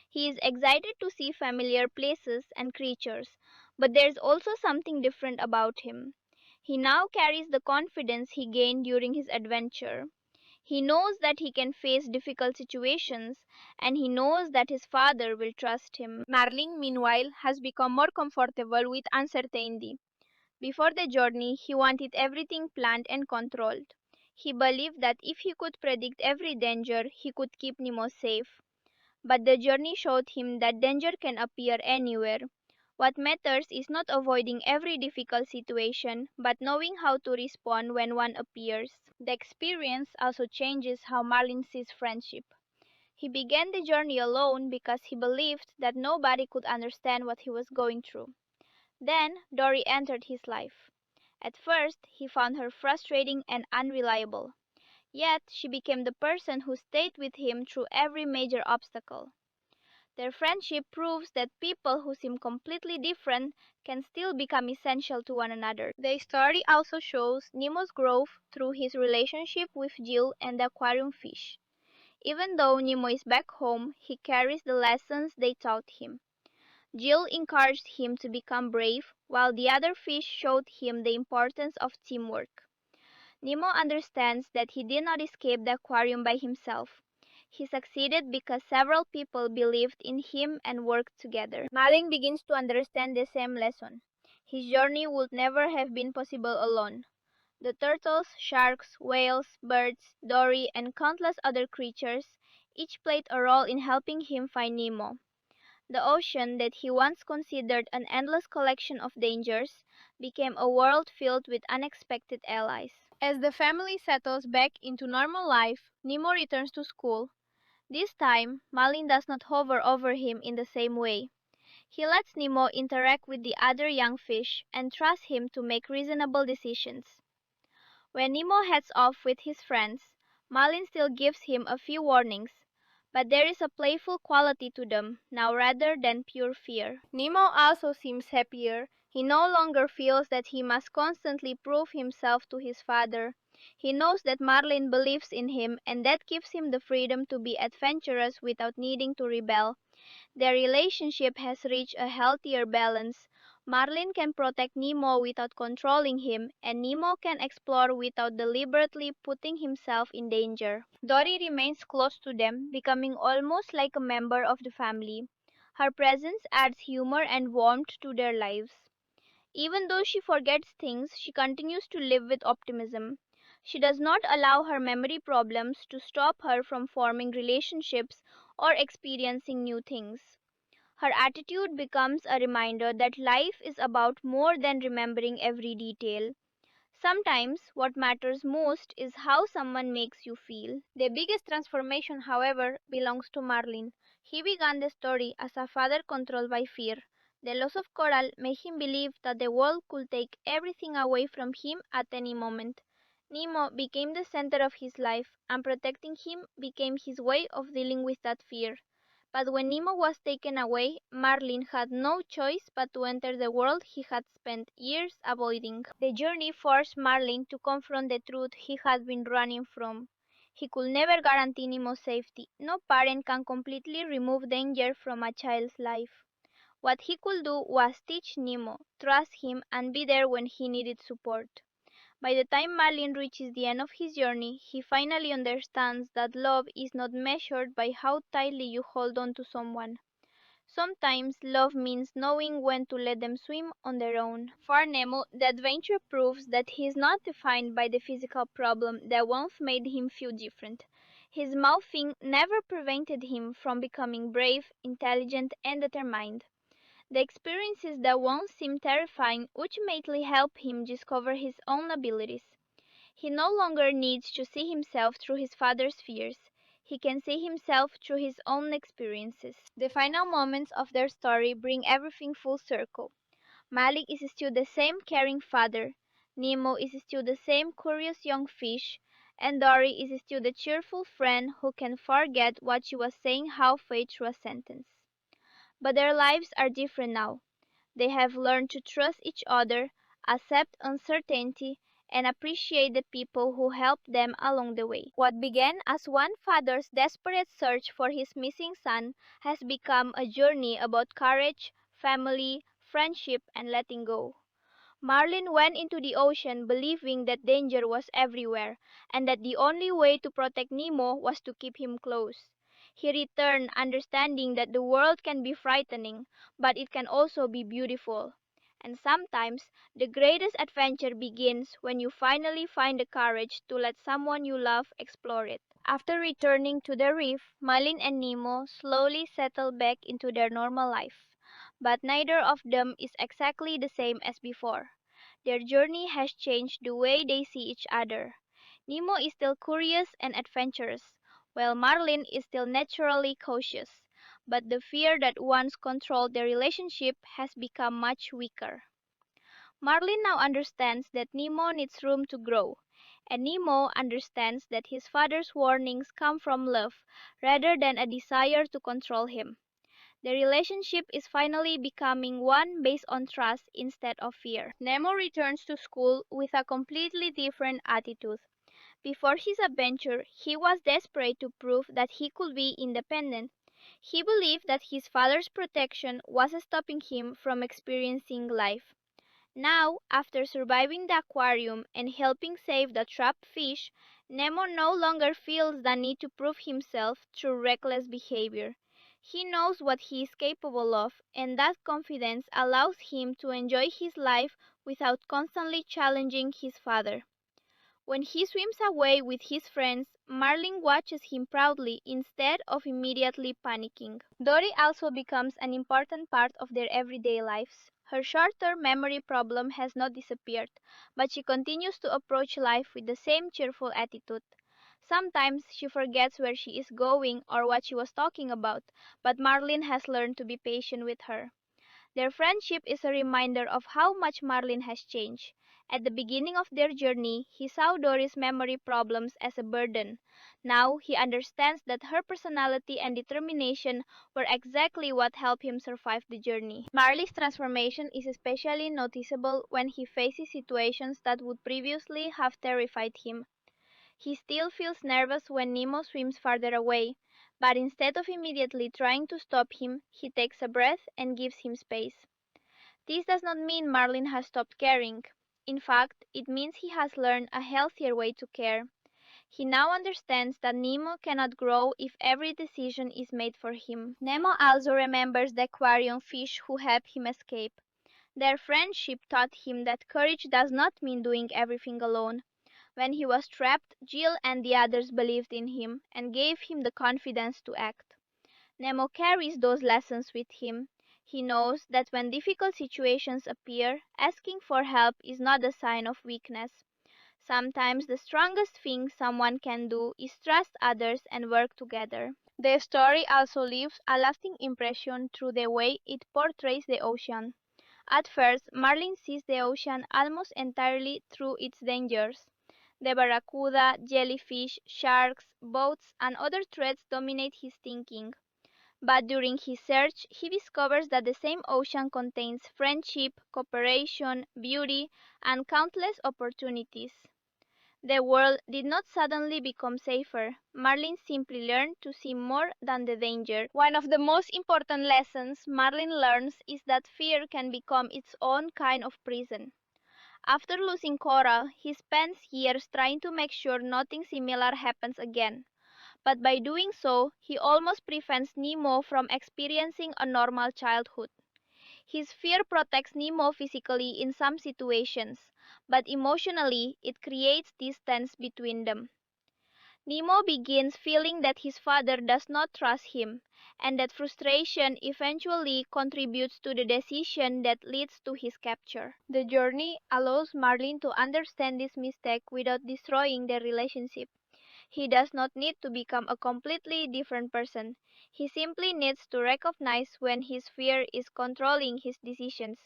He is excited to see familiar places and creatures, but there's also something different about him. He now carries the confidence he gained during his adventure. He knows that he can face difficult situations, and he knows that his father will trust him. Marlin, meanwhile, has become more comfortable with uncertainty. Before the journey, he wanted everything planned and controlled. He believed that if he could predict every danger, he could keep Nemo safe. But the journey showed him that danger can appear anywhere. What matters is not avoiding every difficult situation, but knowing how to respond when one appears. The experience also changes how Marlin sees friendship. He began the journey alone because he believed that nobody could understand what he was going through. Then Dory entered his life. At first, he found her frustrating and unreliable. Yet she became the person who stayed with him through every major obstacle. Their friendship proves that people who seem completely different can still become essential to one another. The story also shows Nemo's growth through his relationship with Jill and the aquarium fish. Even though Nemo is back home, he carries the lessons they taught him. Jill encouraged him to become brave, while the other fish showed him the importance of teamwork. Nemo understands that he did not escape the aquarium by himself. He succeeded because several people believed in him and worked together. Marlin begins to understand the same lesson. His journey would never have been possible alone. The turtles, sharks, whales, birds, Dory, and countless other creatures each played a role in helping him find Nemo. The ocean that he once considered an endless collection of dangers became a world filled with unexpected allies. As the family settles back into normal life, Nemo returns to school. This time, Marlin does not hover over him in the same way. He lets Nemo interact with the other young fish and trusts him to make reasonable decisions. When Nemo heads off with his friends, Marlin still gives him a few warnings, but there is a playful quality to them now rather than pure fear. Nemo also seems happier. He no longer feels that he must constantly prove himself to his father. He knows that Marlin believes in him, and that gives him the freedom to be adventurous without needing to rebel. Their relationship has reached a healthier balance. Marlin can protect Nemo without controlling him, and Nemo can explore without deliberately putting himself in danger. Dory remains close to them, becoming almost like a member of the family. Her presence adds humor and warmth to their lives. Even though she forgets things, she continues to live with optimism. She does not allow her memory problems to stop her from forming relationships or experiencing new things. Her attitude becomes a reminder that life is about more than remembering every detail. Sometimes what matters most is how someone makes you feel. The biggest transformation, however, belongs to Marlin. He began the story as a father controlled by fear. The loss of Coral made him believe that the world could take everything away from him at any moment. Nemo became the center of his life, and protecting him became his way of dealing with that fear. But when Nemo was taken away, Marlin had no choice but to enter the world he had spent years avoiding. The journey forced Marlin to confront the truth he had been running from. He could never guarantee Nemo's safety. No parent can completely remove danger from a child's life. What he could do was teach Nemo, trust him, and be there when he needed support. By the time Marlin reaches the end of his journey, he finally understands that love is not measured by how tightly you hold on to someone. Sometimes love means knowing when to let them swim on their own. For Nemo, the adventure proves that he is not defined by the physical problem that once made him feel different. His mouthing never prevented him from becoming brave, intelligent, and determined. The experiences that once seemed terrifying ultimately help him discover his own abilities. He no longer needs to see himself through his father's fears. He can see himself through his own experiences. The final moments of their story bring everything full circle. Malik is still the same caring father, Nemo is still the same curious young fish, and Dory is still the cheerful friend who can forget what she was saying halfway through a sentence. But their lives are different now. They have learned to trust each other, accept uncertainty, and appreciate the people who helped them along the way. What began as one father's desperate search for his missing son has become a journey about courage, family, friendship, and letting go. Marlin went into the ocean believing that danger was everywhere, and that the only way to protect Nemo was to keep him close. He returned understanding that the world can be frightening, but it can also be beautiful. And sometimes the greatest adventure begins when you finally find the courage to let someone you love explore it. After returning to the reef, Marlin and Nemo slowly settle back into their normal life. But neither of them is exactly the same as before. Their journey has changed the way they see each other. Nemo is still curious and adventurous, while Marlin is still naturally cautious. But the fear that once controlled their relationship has become much weaker. Marlin now understands that Nemo needs room to grow, and Nemo understands that his father's warnings come from love rather than a desire to control him. The relationship is finally becoming one based on trust instead of fear. Nemo returns to school with a completely different attitude. Before his adventure, he was desperate to prove that he could be independent. He believed that his father's protection was stopping him from experiencing life. Now, after surviving the aquarium and helping save the trapped fish, Nemo no longer feels the need to prove himself through reckless behavior. He knows what he is capable of, and that confidence allows him to enjoy his life without constantly challenging his father. When he swims away with his friends, Marlin watches him proudly instead of immediately panicking. Dory also becomes an important part of their everyday lives. Her short-term memory problem has not disappeared, but she continues to approach life with the same cheerful attitude. Sometimes she forgets where she is going or what she was talking about, but Marlin has learned to be patient with her. Their friendship is a reminder of how much Marlin has changed. At the beginning of their journey, he saw Dory's memory problems as a burden. Now he understands that her personality and determination were exactly what helped him survive the journey. Marlin's transformation is especially noticeable when he faces situations that would previously have terrified him. He still feels nervous when Nemo swims farther away, but instead of immediately trying to stop him, he takes a breath and gives him space. This does not mean Marlin has stopped caring. In fact, it means he has learned a healthier way to care. He now understands that Nemo cannot grow if every decision is made for him. Nemo also remembers the aquarium fish who helped him escape. Their friendship taught him that courage does not mean doing everything alone. When he was trapped, Jill and the others believed in him and gave him the confidence to act. Nemo carries those lessons with him. He knows that when difficult situations appear, asking for help is not a sign of weakness. Sometimes the strongest thing someone can do is trust others and work together. The story also leaves a lasting impression through the way it portrays the ocean. At first, Marlin sees the ocean almost entirely through its dangers. The barracuda, jellyfish, sharks, boats, and other threats dominate his thinking. But during his search, he discovers that the same ocean contains friendship, cooperation, beauty, and countless opportunities. The world did not suddenly become safer. Marlin simply learned to see more than the danger. One of the most important lessons Marlin learns is that fear can become its own kind of prison. After losing Coral, he spends years trying to make sure nothing similar happens again. But by doing so, he almost prevents Nemo from experiencing a normal childhood. His fear protects Nemo physically in some situations, but emotionally it creates distance between them. Nemo begins feeling that his father does not trust him, and that frustration eventually contributes to the decision that leads to his capture. The journey allows Marlin to understand this mistake without destroying their relationship. He does not need to become a completely different person. He simply needs to recognize when his fear is controlling his decisions.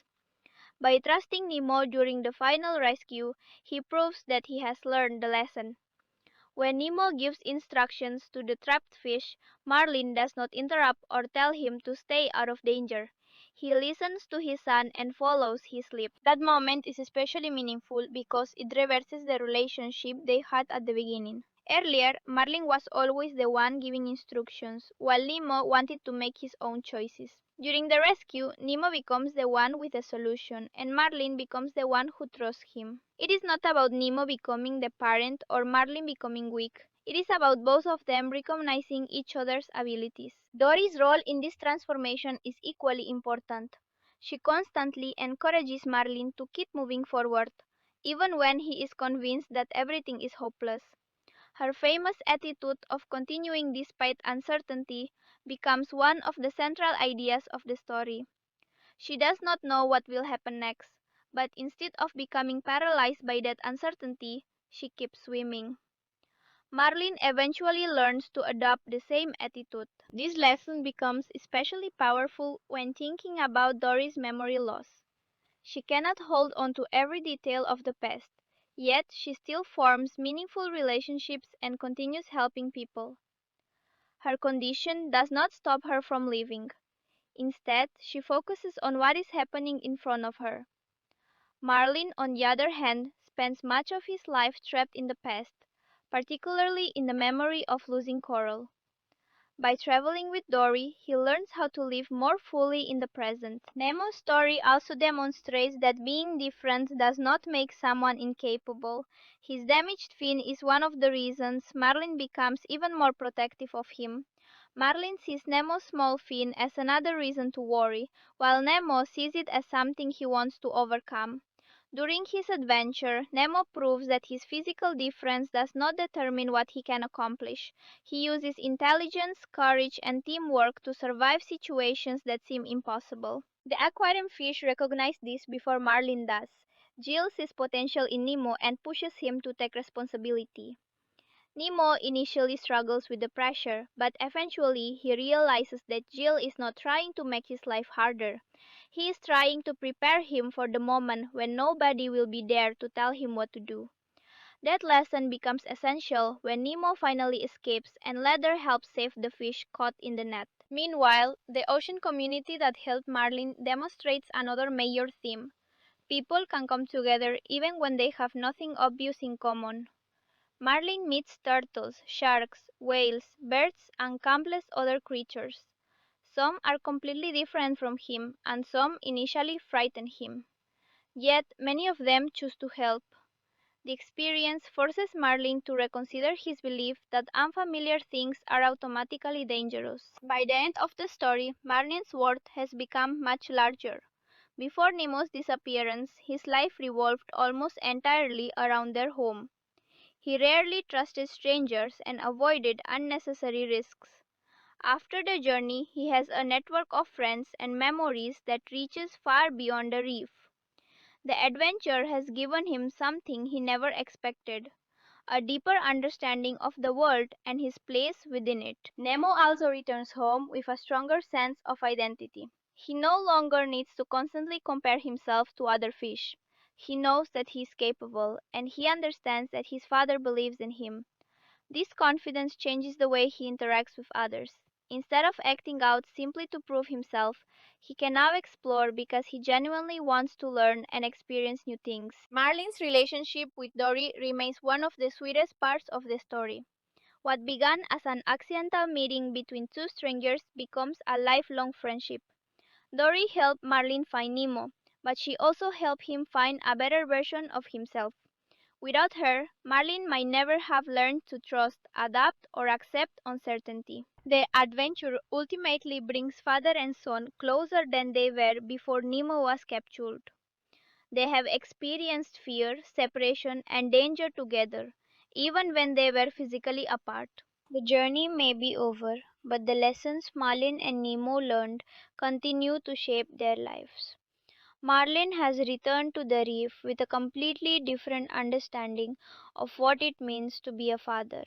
By trusting Nemo during the final rescue, he proves that he has learned the lesson. When Nemo gives instructions to the trapped fish, Marlin does not interrupt or tell him to stay out of danger. He listens to his son and follows his lead. That moment is especially meaningful because it reverses the relationship they had at the beginning. Earlier, Marlin was always the one giving instructions, while Nemo wanted to make his own choices. During the rescue, Nemo becomes the one with the solution, and Marlin becomes the one who trusts him. It is not about Nemo becoming the parent or Marlin becoming weak. It is about both of them recognizing each other's abilities. Dory's role in this transformation is equally important. She constantly encourages Marlin to keep moving forward, even when he is convinced that everything is hopeless. Her famous attitude of continuing despite uncertainty becomes one of the central ideas of the story. She does not know what will happen next, but instead of becoming paralyzed by that uncertainty, she keeps swimming. Marlin eventually learns to adopt the same attitude. This lesson becomes especially powerful when thinking about Dory's memory loss. She cannot hold on to every detail of the past, yet she still forms meaningful relationships and continues helping people. Her condition does not stop her from living. Instead, she focuses on what is happening in front of her. Marlin, on the other hand, spends much of his life trapped in the past, particularly in the memory of losing Coral. By traveling with Dory, he learns how to live more fully in the present. Nemo's story also demonstrates that being different does not make someone incapable. His damaged fin is one of the reasons Marlin becomes even more protective of him. Marlin sees Nemo's small fin as another reason to worry, while Nemo sees it as something he wants to overcome. During his adventure, Nemo proves that his physical difference does not determine what he can accomplish. He uses intelligence, courage, and teamwork to survive situations that seem impossible. The aquarium fish recognize this before Marlin does. Jill sees potential in Nemo and pushes him to take responsibility. Nemo initially struggles with the pressure, but eventually he realizes that Jill is not trying to make his life harder. He is trying to prepare him for the moment when nobody will be there to tell him what to do. That lesson becomes essential when Nemo finally escapes and later helps save the fish caught in the net. Meanwhile, the ocean community that helped Marlin demonstrates another major theme. People can come together even when they have nothing obvious in common. Marlin meets turtles, sharks, whales, birds, and countless other creatures. Some are completely different from him, and some initially frighten him. Yet many of them choose to help. The experience forces Marlin to reconsider his belief that unfamiliar things are automatically dangerous. By the end of the story, Marlin's world has become much larger. Before Nemo's disappearance, his life revolved almost entirely around their home. He rarely trusted strangers and avoided unnecessary risks. After the journey, he has a network of friends and memories that reaches far beyond the reef. The adventure has given him something he never expected, a deeper understanding of the world and his place within it. Nemo also returns home with a stronger sense of identity. He no longer needs to constantly compare himself to other fish. He knows that he is capable, and he understands that his father believes in him. This confidence changes the way he interacts with others. Instead of acting out simply to prove himself, he can now explore because he genuinely wants to learn and experience new things. Marlin's relationship with Dory remains one of the sweetest parts of the story. What began as an accidental meeting between two strangers becomes a lifelong friendship. Dory helped Marlin find Nemo, but she also helped him find a better version of himself. Without her, Marlin might never have learned to trust, adapt, or accept uncertainty. Their adventure ultimately brings father and son closer than they were before Nemo was captured. They have experienced fear, separation, and danger together, even when they were physically apart. The journey may be over, but the lessons Marlin and Nemo learned continue to shape their lives. Marlin has returned to the reef with a completely different understanding of what it means to be a father.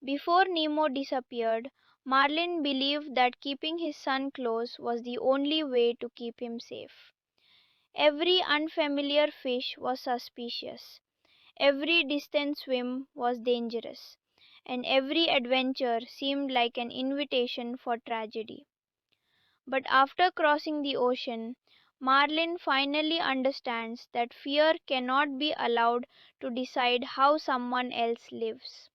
Before Nemo disappeared, Marlin believed that keeping his son close was the only way to keep him safe. Every unfamiliar fish was suspicious, every distant swim was dangerous, and every adventure seemed like an invitation for tragedy. But after crossing the ocean, Marlin finally understands that fear cannot be allowed to decide how someone else lives.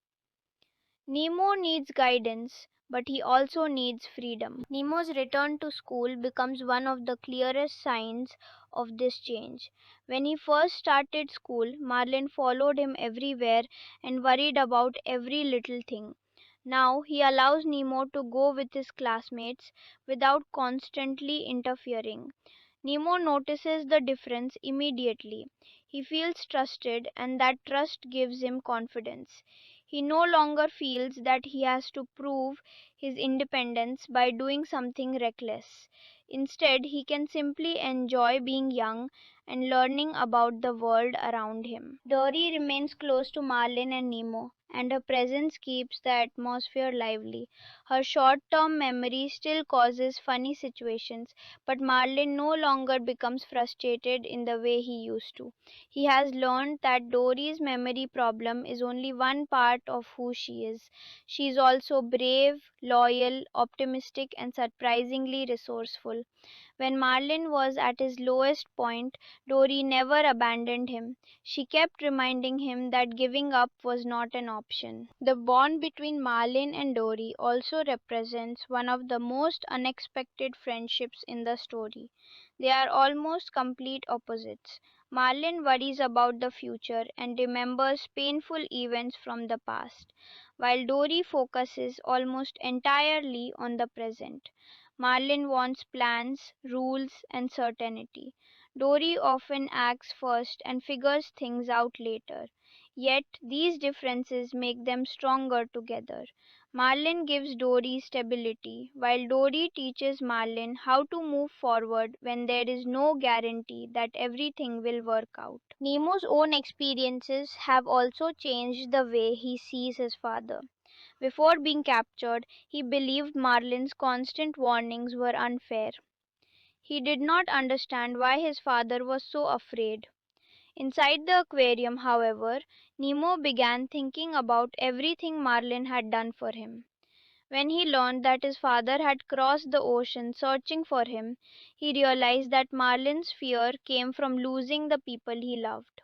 Nemo needs guidance, but he also needs freedom. Nemo's return to school becomes one of the clearest signs of this change. When he first started school, Marlin followed him everywhere and worried about every little thing. Now he allows Nemo to go with his classmates without constantly interfering. Nemo notices the difference immediately. He feels trusted, and that trust gives him confidence. He no longer feels that he has to prove his independence by doing something reckless. Instead, he can simply enjoy being young and learning about the world around him. Dory remains close to Marlin and Nemo, and her presence keeps the atmosphere lively. Her short term memory still causes funny situations, but Marlin no longer becomes frustrated in the way he used to. He has learned that Dory's memory problem is only one part of who she is. She is also brave, loyal, optimistic, and surprisingly resourceful. When Marlin was at his lowest point, Dory never abandoned him. She kept reminding him that giving up was not an option. The bond between Marlin and Dory also represents one of the most unexpected friendships in the story. They are almost complete opposites. Marlin worries about the future and remembers painful events from the past, while Dory focuses almost entirely on the present. Marlin wants plans, rules, and certainty. Dory often acts first and figures things out later. Yet these differences make them stronger together. Marlin gives Dory stability, while Dory teaches Marlin how to move forward when there is no guarantee that everything will work out. Nemo's own experiences have also changed the way he sees his father. Before being captured, he believed Marlin's constant warnings were unfair. He did not understand why his father was so afraid. Inside the aquarium, however, Nemo began thinking about everything Marlin had done for him. When he learned that his father had crossed the ocean searching for him, he realized that Marlin's fear came from losing the people he loved.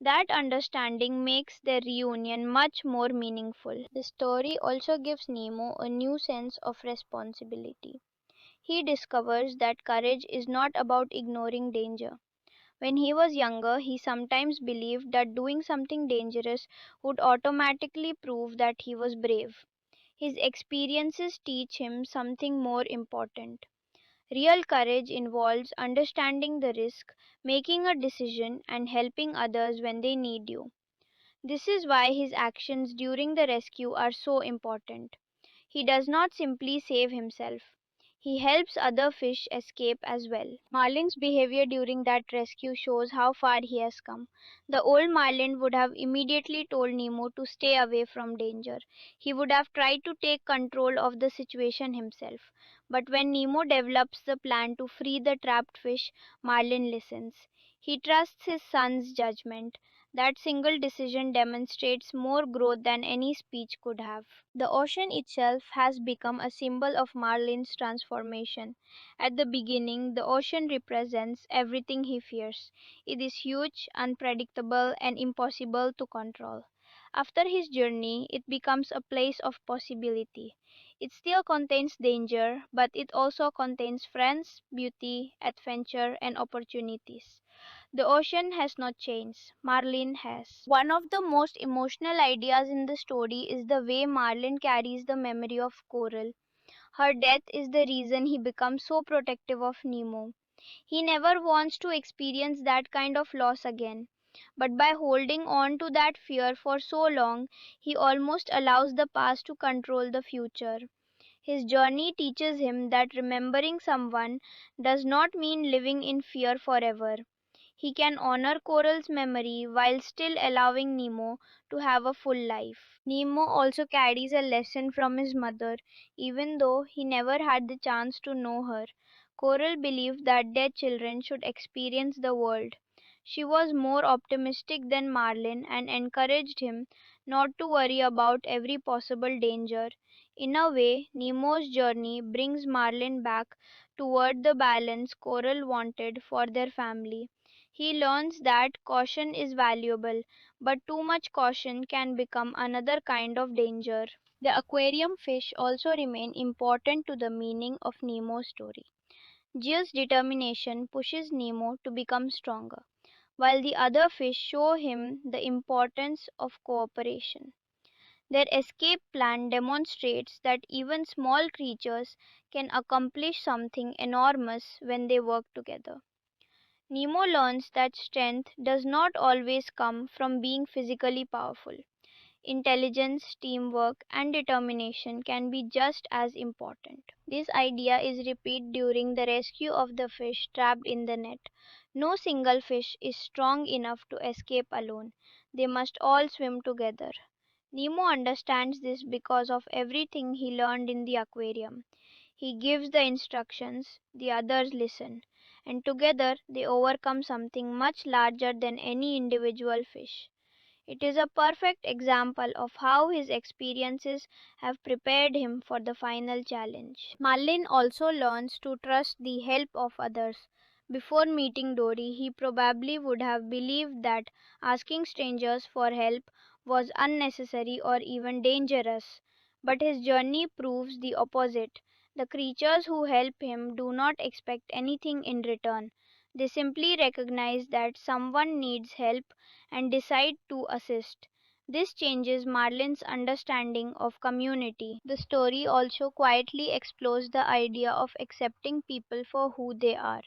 That understanding makes their reunion much more meaningful. The story also gives Nemo a new sense of responsibility. He discovers that courage is not about ignoring danger. When he was younger, he sometimes believed that doing something dangerous would automatically prove that he was brave. His experiences teach him something more important. Real courage involves understanding the risk, making a decision, and helping others when they need you. This is why his actions during the rescue are so important. He does not simply save himself, he helps other fish escape as well. Marlin's behavior during that rescue shows how far he has come. The old Marlin would have immediately told Nemo to stay away from danger. He would have tried to take control of the situation himself. But when Nemo develops the plan to free the trapped fish, Marlin listens. He trusts his son's judgment. That single decision demonstrates more growth than any speech could have. The ocean itself has become a symbol of Marlin's transformation. At the beginning, the ocean represents everything he fears. It is huge, unpredictable, and impossible to control. After his journey, it becomes a place of possibility. It still contains danger, but it also contains friends, beauty, adventure, and opportunities. The ocean has not changed, Marlin has. One of the most emotional ideas in the story is the way Marlin carries the memory of Coral. Her death is the reason he becomes so protective of Nemo. He never wants to experience that kind of loss again. But by holding on to that fear for so long, he almost allows the past to control the future. His journey teaches him that remembering someone does not mean living in fear forever. He can honor Coral's memory while still allowing Nemo to have a full life. Nemo also carries a lesson from his mother, even though he never had the chance to know her. Coral believed that their children should experience the world. She was more optimistic than Marlin and encouraged him not to worry about every possible danger. In a way, Nemo's journey brings Marlin back toward the balance Coral wanted for their family. He learns that caution is valuable, but too much caution can become another kind of danger. The aquarium fish also remain important to the meaning of Nemo's story. Geo's determination pushes Nemo to become stronger, while the other fish show him the importance of cooperation. Their escape plan demonstrates that even small creatures can accomplish something enormous when they work together. Nemo learns that strength does not always come from being physically powerful. Intelligence, teamwork, and determination can be just as important. This idea is repeated during the rescue of the fish trapped in the net. No single fish is strong enough to escape alone. They must all swim together. Nemo understands this because of everything he learned in the aquarium. He gives the instructions, the others listen, and together they overcome something much larger than any individual fish. It is a perfect example of how his experiences have prepared him for the final challenge. Marlin also learns to trust the help of others. Before meeting Dory, he probably would have believed that asking strangers for help was unnecessary or even dangerous. But his journey proves the opposite. The creatures who help him do not expect anything in return. They simply recognize that someone needs help and decide to assist. This changes Marlin's understanding of community. The story also quietly explores the idea of accepting people for who they are.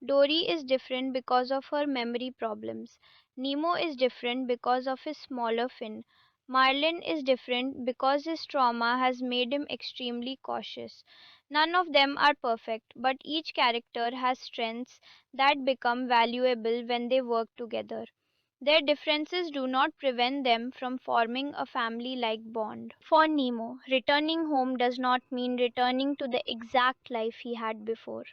Dory is different because of her memory problems. Nemo is different because of his smaller fin. Marlin is different because his trauma has made him extremely cautious. None of them are perfect, but each character has strengths that become valuable when they work together. Their differences do not prevent them from forming a family like bond. For Nemo, returning home does not mean returning to the exact life he had before.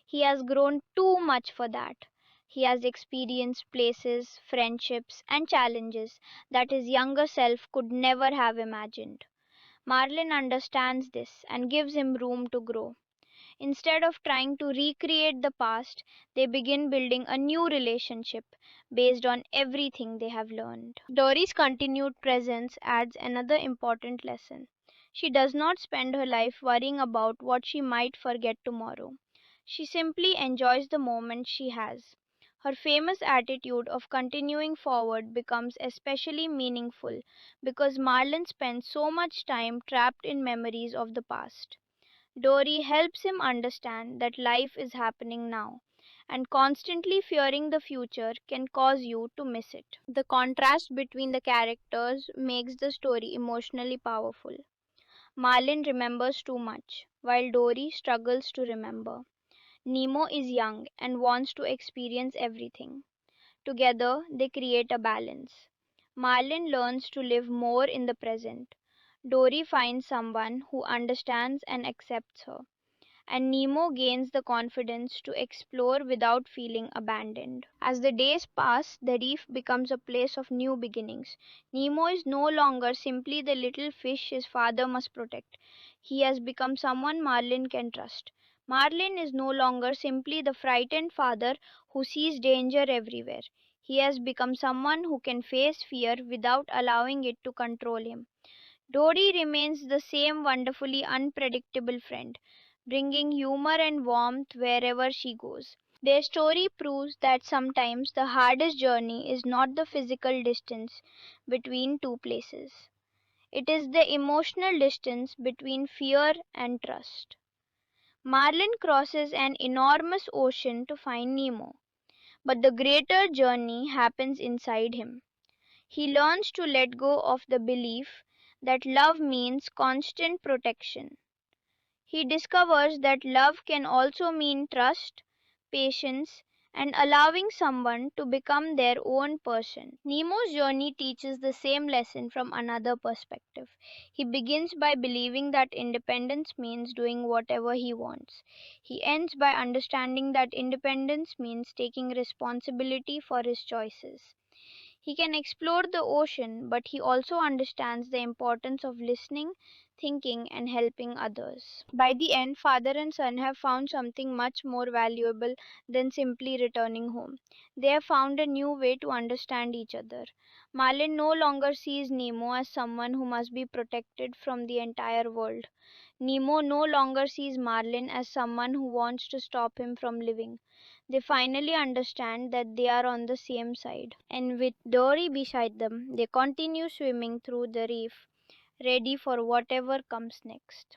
He has grown too much for that. He has experienced places, friendships, and challenges that his younger self could never have imagined. Marlin understands this and gives him room to grow. Instead of trying to recreate the past, they begin building a new relationship based on everything they have learned. Dory's continued presence adds another important lesson. She does not spend her life worrying about what she might forget tomorrow. She simply enjoys the moment she has. Her famous attitude of continuing forward becomes especially meaningful because Marlin spends so much time trapped in memories of the past. Dory helps him understand that life is happening now, and constantly fearing the future can cause you to miss it. The contrast between the characters makes the story emotionally powerful. Marlin remembers too much, while Dory struggles to remember. Nemo is young and wants to experience everything. Together, they create a balance. Marlin learns to live more in the present. Dory finds someone who understands and accepts her. and Nemo gains the confidence to explore without feeling abandoned. As the days pass, the reef becomes a place of new beginnings. Nemo is no longer simply the little fish his father must protect. He has become someone Marlin can trust. Marlin is no longer simply the frightened father who sees danger everywhere. He has become someone who can face fear without allowing it to control him. Dory remains the same wonderfully unpredictable friend, bringing humor and warmth wherever she goes. Their story proves that sometimes the hardest journey is not the physical distance between two places. It is the emotional distance between fear and trust. Marlin crosses an enormous ocean to find Nemo, but the greater journey happens inside him. He learns to let go of the belief that love means constant protection. He discovers that love can also mean trust, patience, and allowing someone to become their own person. Nemo's journey teaches the same lesson from another perspective. He begins by believing that independence means doing whatever he wants. He ends by understanding that independence means taking responsibility for his choices. He can explore the ocean, but he also understands the importance of listening, thinking, and helping others. By the end, father and son have found something much more valuable than simply returning home. They have found a new way to understand each other. Marlin no longer sees Nemo as someone who must be protected from the entire world. Nemo no longer sees Marlin as someone who wants to stop him from living. They finally understand that they are on the same side. And with Dory beside them, they continue swimming through the reef, ready for whatever comes next.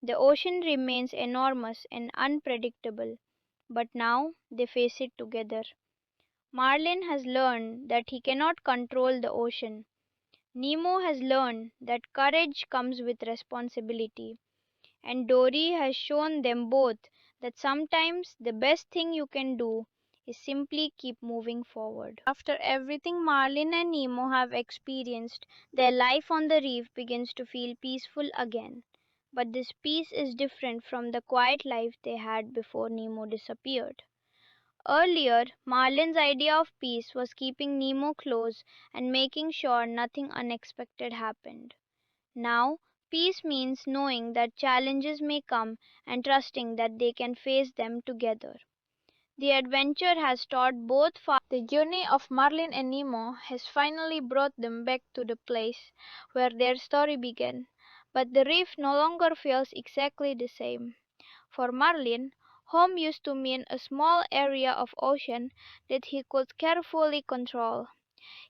The ocean remains enormous and unpredictable, but now they face it together. Marlin has learned that he cannot control the ocean. Nemo has learned that courage comes with responsibility. And Dory has shown them both that sometimes the best thing you can do is simply keep moving forward. After everything Marlin and Nemo have experienced, their life on the reef begins to feel peaceful again. But this peace is different from the quiet life they had before Nemo disappeared. Earlier, Marlin's idea of peace was keeping Nemo close and making sure nothing unexpected happened. Now, peace means knowing that challenges may come and trusting that they can face them together. The adventure has taught both the journey of Marlin and Nemo has finally brought them back to the place where their story began, but the reef no longer feels exactly the same. For Marlin, home used to mean a small area of ocean that he could carefully control.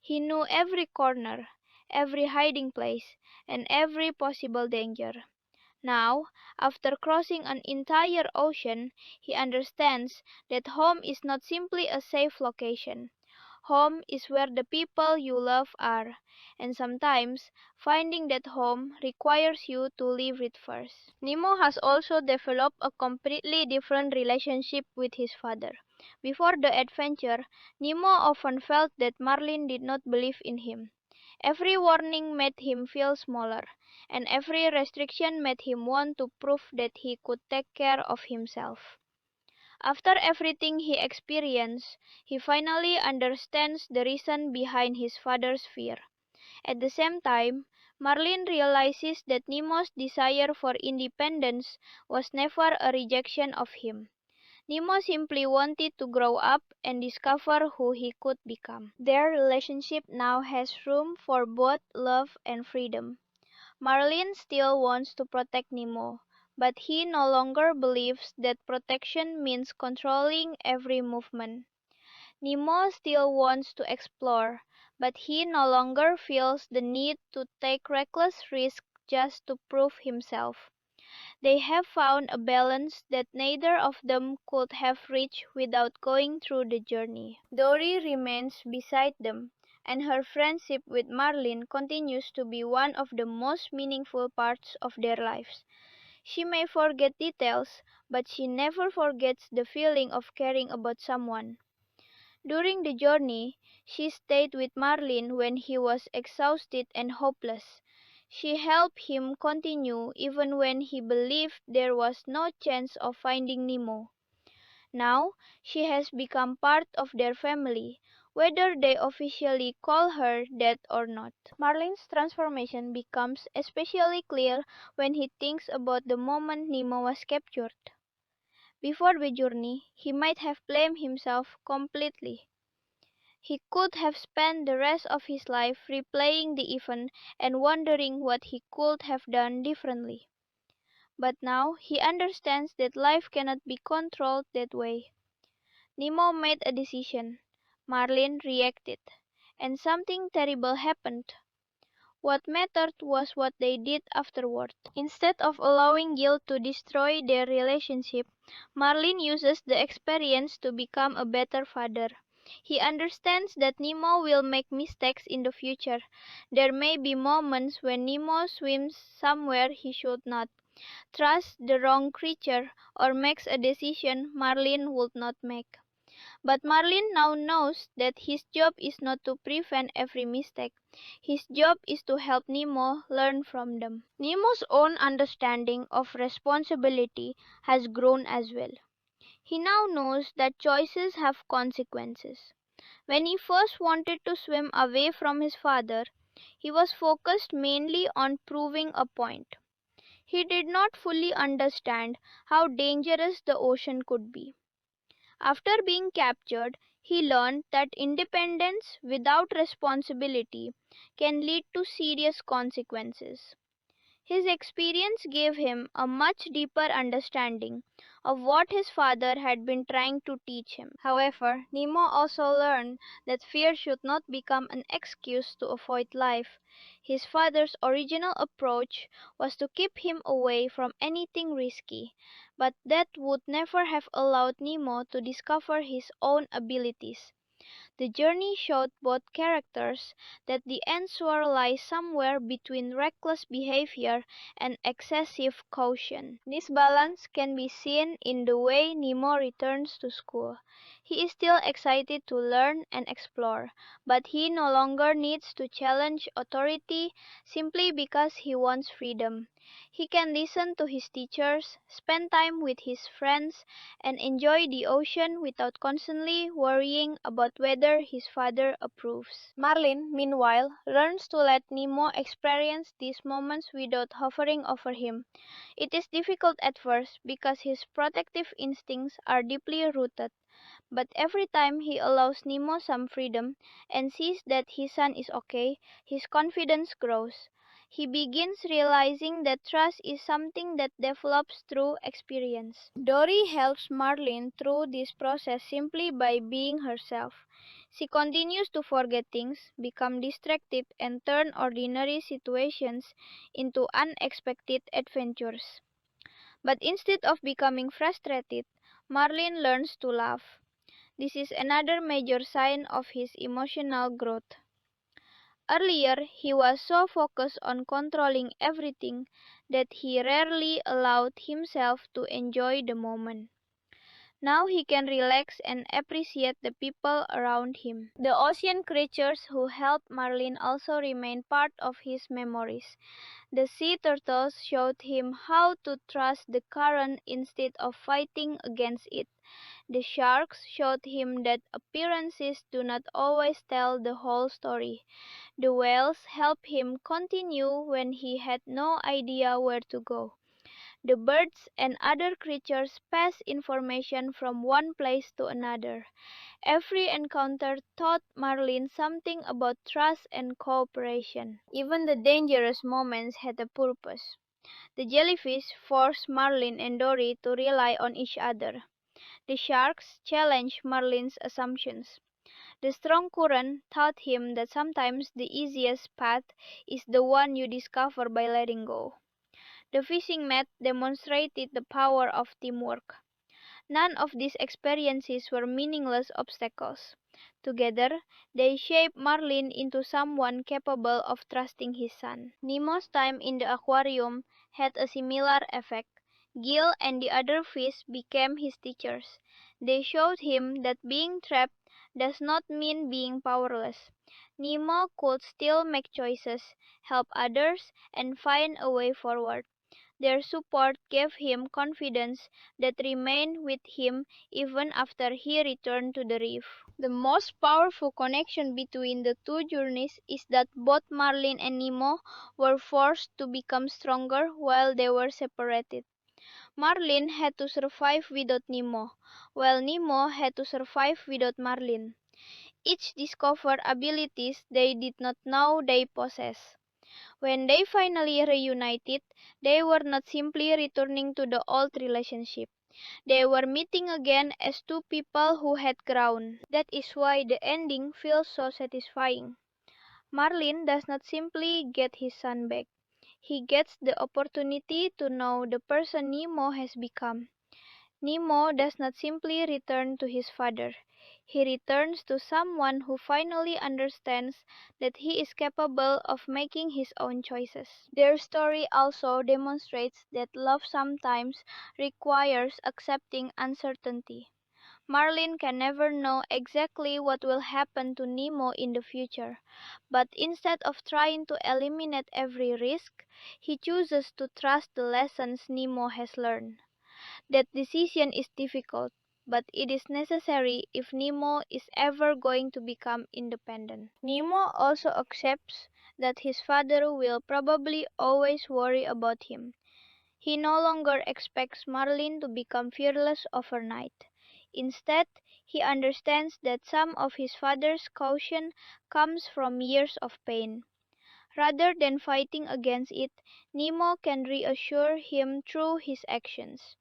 He knew every corner, every hiding place, and every possible danger. Now, after crossing an entire ocean, he understands that home is not simply a safe location. Home is where the people you love are, and sometimes finding that home requires you to leave it first. Nemo has also developed a completely different relationship with his father. Before the adventure, Nemo often felt that Marlin did not believe in him. Every warning made him feel smaller, and every restriction made him want to prove that he could take care of himself. After everything he experienced, he finally understands the reason behind his father's fear. At the same time, Marlin realizes that Nemo's desire for independence was never a rejection of him. Nemo simply wanted to grow up and discover who he could become. Their relationship now has room for both love and freedom. Marlin still wants to protect Nemo, but he no longer believes that protection means controlling every movement. Nemo still wants to explore, but he no longer feels the need to take reckless risks just to prove himself. They have found a balance that neither of them could have reached without going through the journey. Dory remains beside them, and her friendship with Marlin continues to be one of the most meaningful parts of their lives. She may forget details, but she never forgets the feeling of caring about someone. During the journey, she stayed with Marlin when he was exhausted and hopeless. She helped him continue even when he believed there was no chance of finding Nemo. Now she has become part of their family, whether they officially call her that or not. Marlin's transformation becomes especially clear when he thinks about the moment Nemo was captured. Before the journey, he might have blamed himself completely. He could have spent the rest of his life replaying the event and wondering what he could have done differently. But now he understands that life cannot be controlled that way. Nemo made a decision. Marlin reacted. And something terrible happened. What mattered was what they did afterward. Instead of allowing guilt to destroy their relationship, Marlin uses the experience to become a better father. He understands that Nemo will make mistakes in the future. There may be moments when Nemo swims somewhere he should not, trusts the wrong creature, or makes a decision Marlin would not make. But Marlin now knows that his job is not to prevent every mistake. His job is to help Nemo learn from them. Nemo's own understanding of responsibility has grown as well. He now knows that choices have consequences. When he first wanted to swim away from his father, he was focused mainly on proving a point. He did not fully understand how dangerous the ocean could be. After being captured, he learned that independence without responsibility can lead to serious consequences. His experience gave him a much deeper understanding of what his father had been trying to teach him. However, Nemo also learned that fear should not become an excuse to avoid life. His father's original approach was to keep him away from anything risky, but that would never have allowed Nemo to discover his own abilities. The journey showed both characters that the answer lies somewhere between reckless behavior and excessive caution. This balance can be seen in the way Nemo returns to school. He is still excited to learn and explore, but he no longer needs to challenge authority simply because he wants freedom. He can listen to his teachers, spend time with his friends, and enjoy the ocean without constantly worrying about whether his father approves. Marlin, meanwhile, learns to let Nemo experience these moments without hovering over him. It is difficult at first because his protective instincts are deeply rooted, but every time he allows Nemo some freedom and sees that his son is okay, his confidence grows. He begins realizing that trust is something that develops through experience. Dory helps Marlin through this process simply by being herself. She continues to forget things, become distracted, and turn ordinary situations into unexpected adventures. But instead of becoming frustrated, Marlin learns to laugh. This is another major sign of his emotional growth. Earlier, he was so focused on controlling everything that he rarely allowed himself to enjoy the moment. Now he can relax and appreciate the people around him. The ocean creatures who helped Marlin also remain part of his memories. The sea turtles showed him how to trust the current instead of fighting against it. The sharks showed him that appearances do not always tell the whole story. The whales helped him continue when he had no idea where to go. The birds and other creatures pass information from one place to another. Every encounter taught Marlin something about trust and cooperation. Even the dangerous moments had a purpose. The jellyfish forced Marlin and Dory to rely on each other. The sharks challenged Marlin's assumptions. The strong current taught him that sometimes the easiest path is the one you discover by letting go. The fishing net demonstrated the power of teamwork. None of these experiences were meaningless obstacles. Together, they shaped Marlin into someone capable of trusting his son. Nemo's time in the aquarium had a similar effect. Gil and the other fish became his teachers. They showed him that being trapped does not mean being powerless. Nemo could still make choices, help others, and find a way forward. Their support gave him confidence that remained with him even after he returned to the reef. The most powerful connection between the two journeys is that both Marlin and Nemo were forced to become stronger while they were separated. Marlin had to survive without Nemo, while Nemo had to survive without Marlin. Each discovered abilities they did not know they possessed. When they finally reunited, they were not simply returning to the old relationship. They were meeting again as two people who had grown. That is why the ending feels so satisfying. Marlin does not simply get his son back. He gets the opportunity to know the person Nemo has become. Nemo does not simply return to his father. He returns to someone who finally understands that he is capable of making his own choices. Their story also demonstrates that love sometimes requires accepting uncertainty. Marlin can never know exactly what will happen to Nemo in the future, but instead of trying to eliminate every risk, he chooses to trust the lessons Nemo has learned. That decision is difficult, but it is necessary if Nemo is ever going to become independent. Nemo also accepts that his father will probably always worry about him. He no longer expects Marlin to become fearless overnight. Instead, he understands that some of his father's caution comes from years of pain. Rather than fighting against it, Nemo can reassure him through his actions.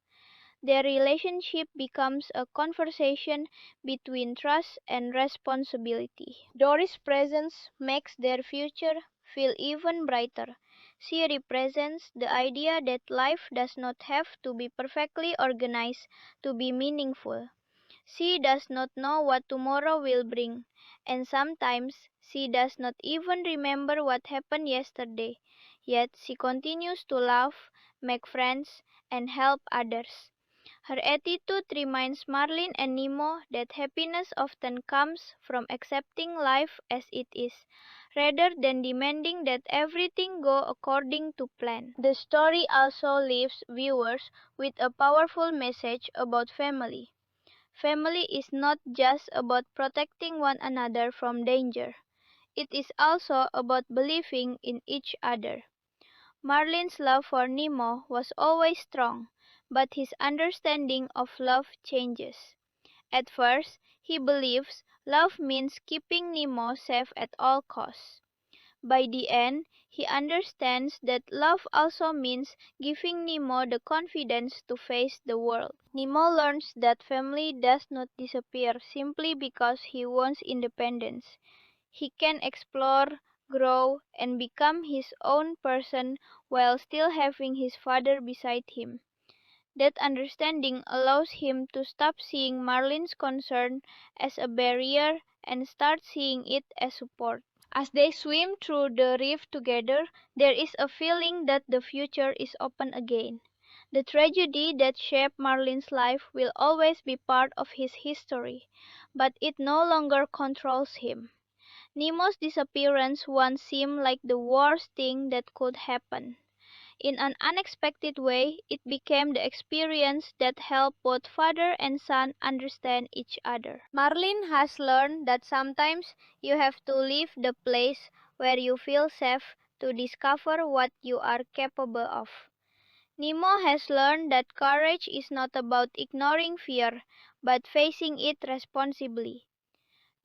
Their relationship becomes a conversation between trust and responsibility. Dory's presence makes their future feel even brighter. She represents the idea that life does not have to be perfectly organized to be meaningful. She does not know what tomorrow will bring, and sometimes she does not even remember what happened yesterday. Yet she continues to laugh, make friends, and help others. Her attitude reminds Marlin and Nemo that happiness often comes from accepting life as it is, rather than demanding that everything go according to plan. The story also leaves viewers with a powerful message about family. Family is not just about protecting one another from danger. It is also about believing in each other. Marlin's love for Nemo was always strong, but his understanding of love changes. At first, he believes love means keeping Nemo safe at all costs. By the end, he understands that love also means giving Nemo the confidence to face the world. Nemo learns that family does not disappear simply because he wants independence. He can explore, grow, and become his own person while still having his father beside him. That understanding allows him to stop seeing Marlin's concern as a barrier and start seeing it as support. As they swim through the reef together, there is a feeling that the future is open again. The tragedy that shaped Marlin's life will always be part of his history, but it no longer controls him. Nemo's disappearance once seemed like the worst thing that could happen. In an unexpected way, it became the experience that helped both father and son understand each other. Marlin has learned that sometimes you have to leave the place where you feel safe to discover what you are capable of. Nemo has learned that courage is not about ignoring fear, but facing it responsibly.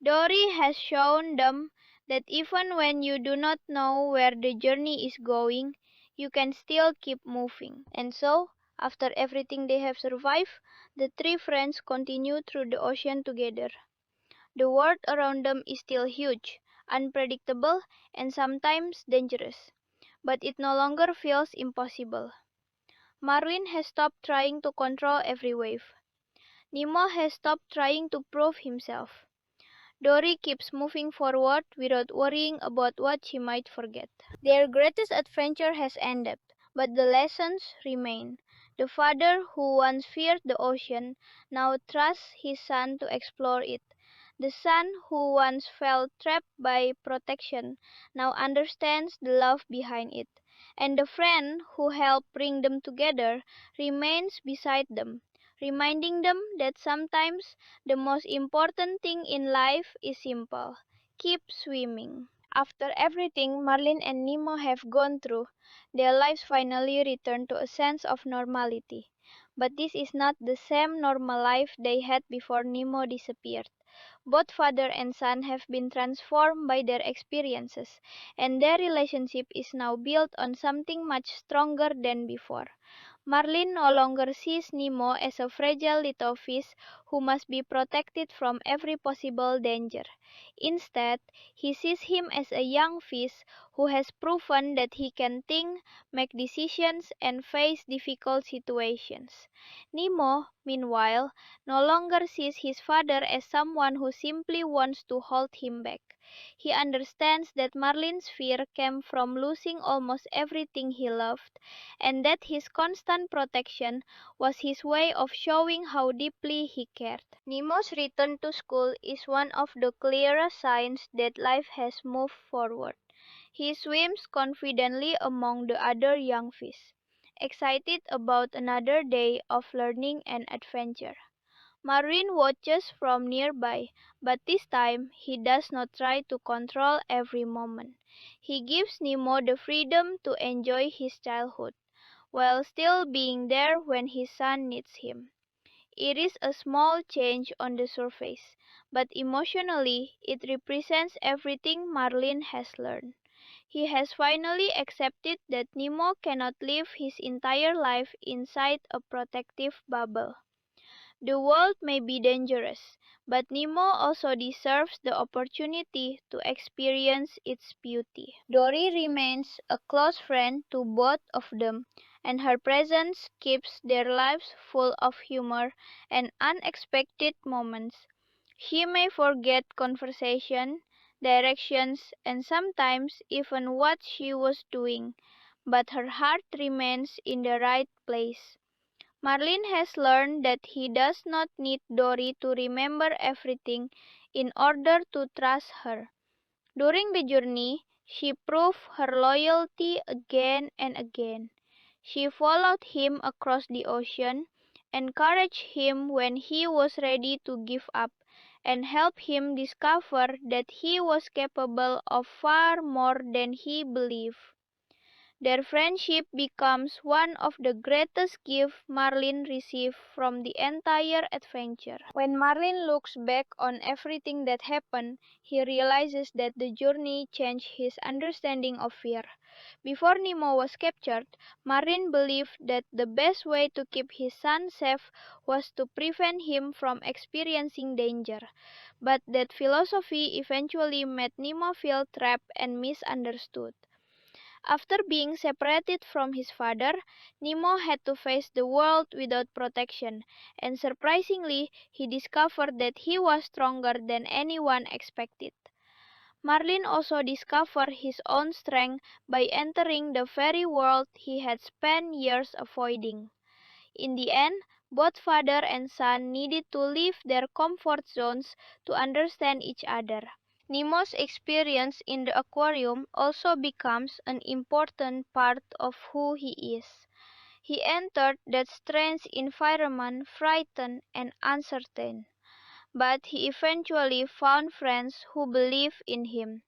Dory has shown them that even when you do not know where the journey is going, you can still keep moving. And so, after everything they have survived, the three friends continue through the ocean together. The world around them is still huge, unpredictable, and sometimes dangerous, but it no longer feels impossible. Marlin has stopped trying to control every wave. Nemo has stopped trying to prove himself. Dory keeps moving forward without worrying about what she might forget. Their greatest adventure has ended, but the lessons remain. The father who once feared the ocean now trusts his son to explore it. The son who once felt trapped by protection now understands the love behind it, and the friend who helped bring them together remains beside them, reminding them that sometimes the most important thing in life is simple: keep swimming. After everything Marlin and Nemo have gone through, their lives finally return to a sense of normality. But this is not the same normal life they had before Nemo disappeared. Both father and son have been transformed by their experiences, and their relationship is now built on something much stronger than before. Marlin no longer sees Nemo as a fragile little fish who must be protected from every possible danger. Instead, he sees him as a young fish who has proven that he can think, make decisions, and face difficult situations. Nemo, meanwhile, no longer sees his father as someone who simply wants to hold him back. He understands that Marlin's fear came from losing almost everything he loved, and that his constant protection was his way of showing how deeply he cared. Nemo's return to school is one of the clearest signs that life has moved forward. He swims confidently among the other young fish, excited about another day of learning and adventure. Marlin watches from nearby, but this time he does not try to control every moment. He gives Nemo the freedom to enjoy his childhood, while still being there when his son needs him. It is a small change on the surface, but emotionally it represents everything Marlin has learned. He has finally accepted that Nemo cannot live his entire life inside a protective bubble. The world may be dangerous, but Nemo also deserves the opportunity to experience its beauty. Dory remains a close friend to both of them, and her presence keeps their lives full of humor and unexpected moments. She may forget conversation, directions, and sometimes even what she was doing, but her heart remains in the right place. Marlin has learned that he does not need Dory to remember everything in order to trust her. During the journey, she proved her loyalty again and again. She followed him across the ocean, encouraged him when he was ready to give up, and helped him discover that he was capable of far more than he believed. Their friendship becomes one of the greatest gifts Marlin received from the entire adventure. When Marlin looks back on everything that happened, he realizes that the journey changed his understanding of fear. Before Nemo was captured, Marlin believed that the best way to keep his son safe was to prevent him from experiencing danger. But that philosophy eventually made Nemo feel trapped and misunderstood. After being separated from his father, Nemo had to face the world without protection, and surprisingly, he discovered that he was stronger than anyone expected. Marlin also discovered his own strength by entering the very world he had spent years avoiding. In the end, both father and son needed to leave their comfort zones to understand each other. Nemo's experience in the aquarium also becomes an important part of who he is. He entered that strange environment frightened and uncertain, but he eventually found friends who believed in him.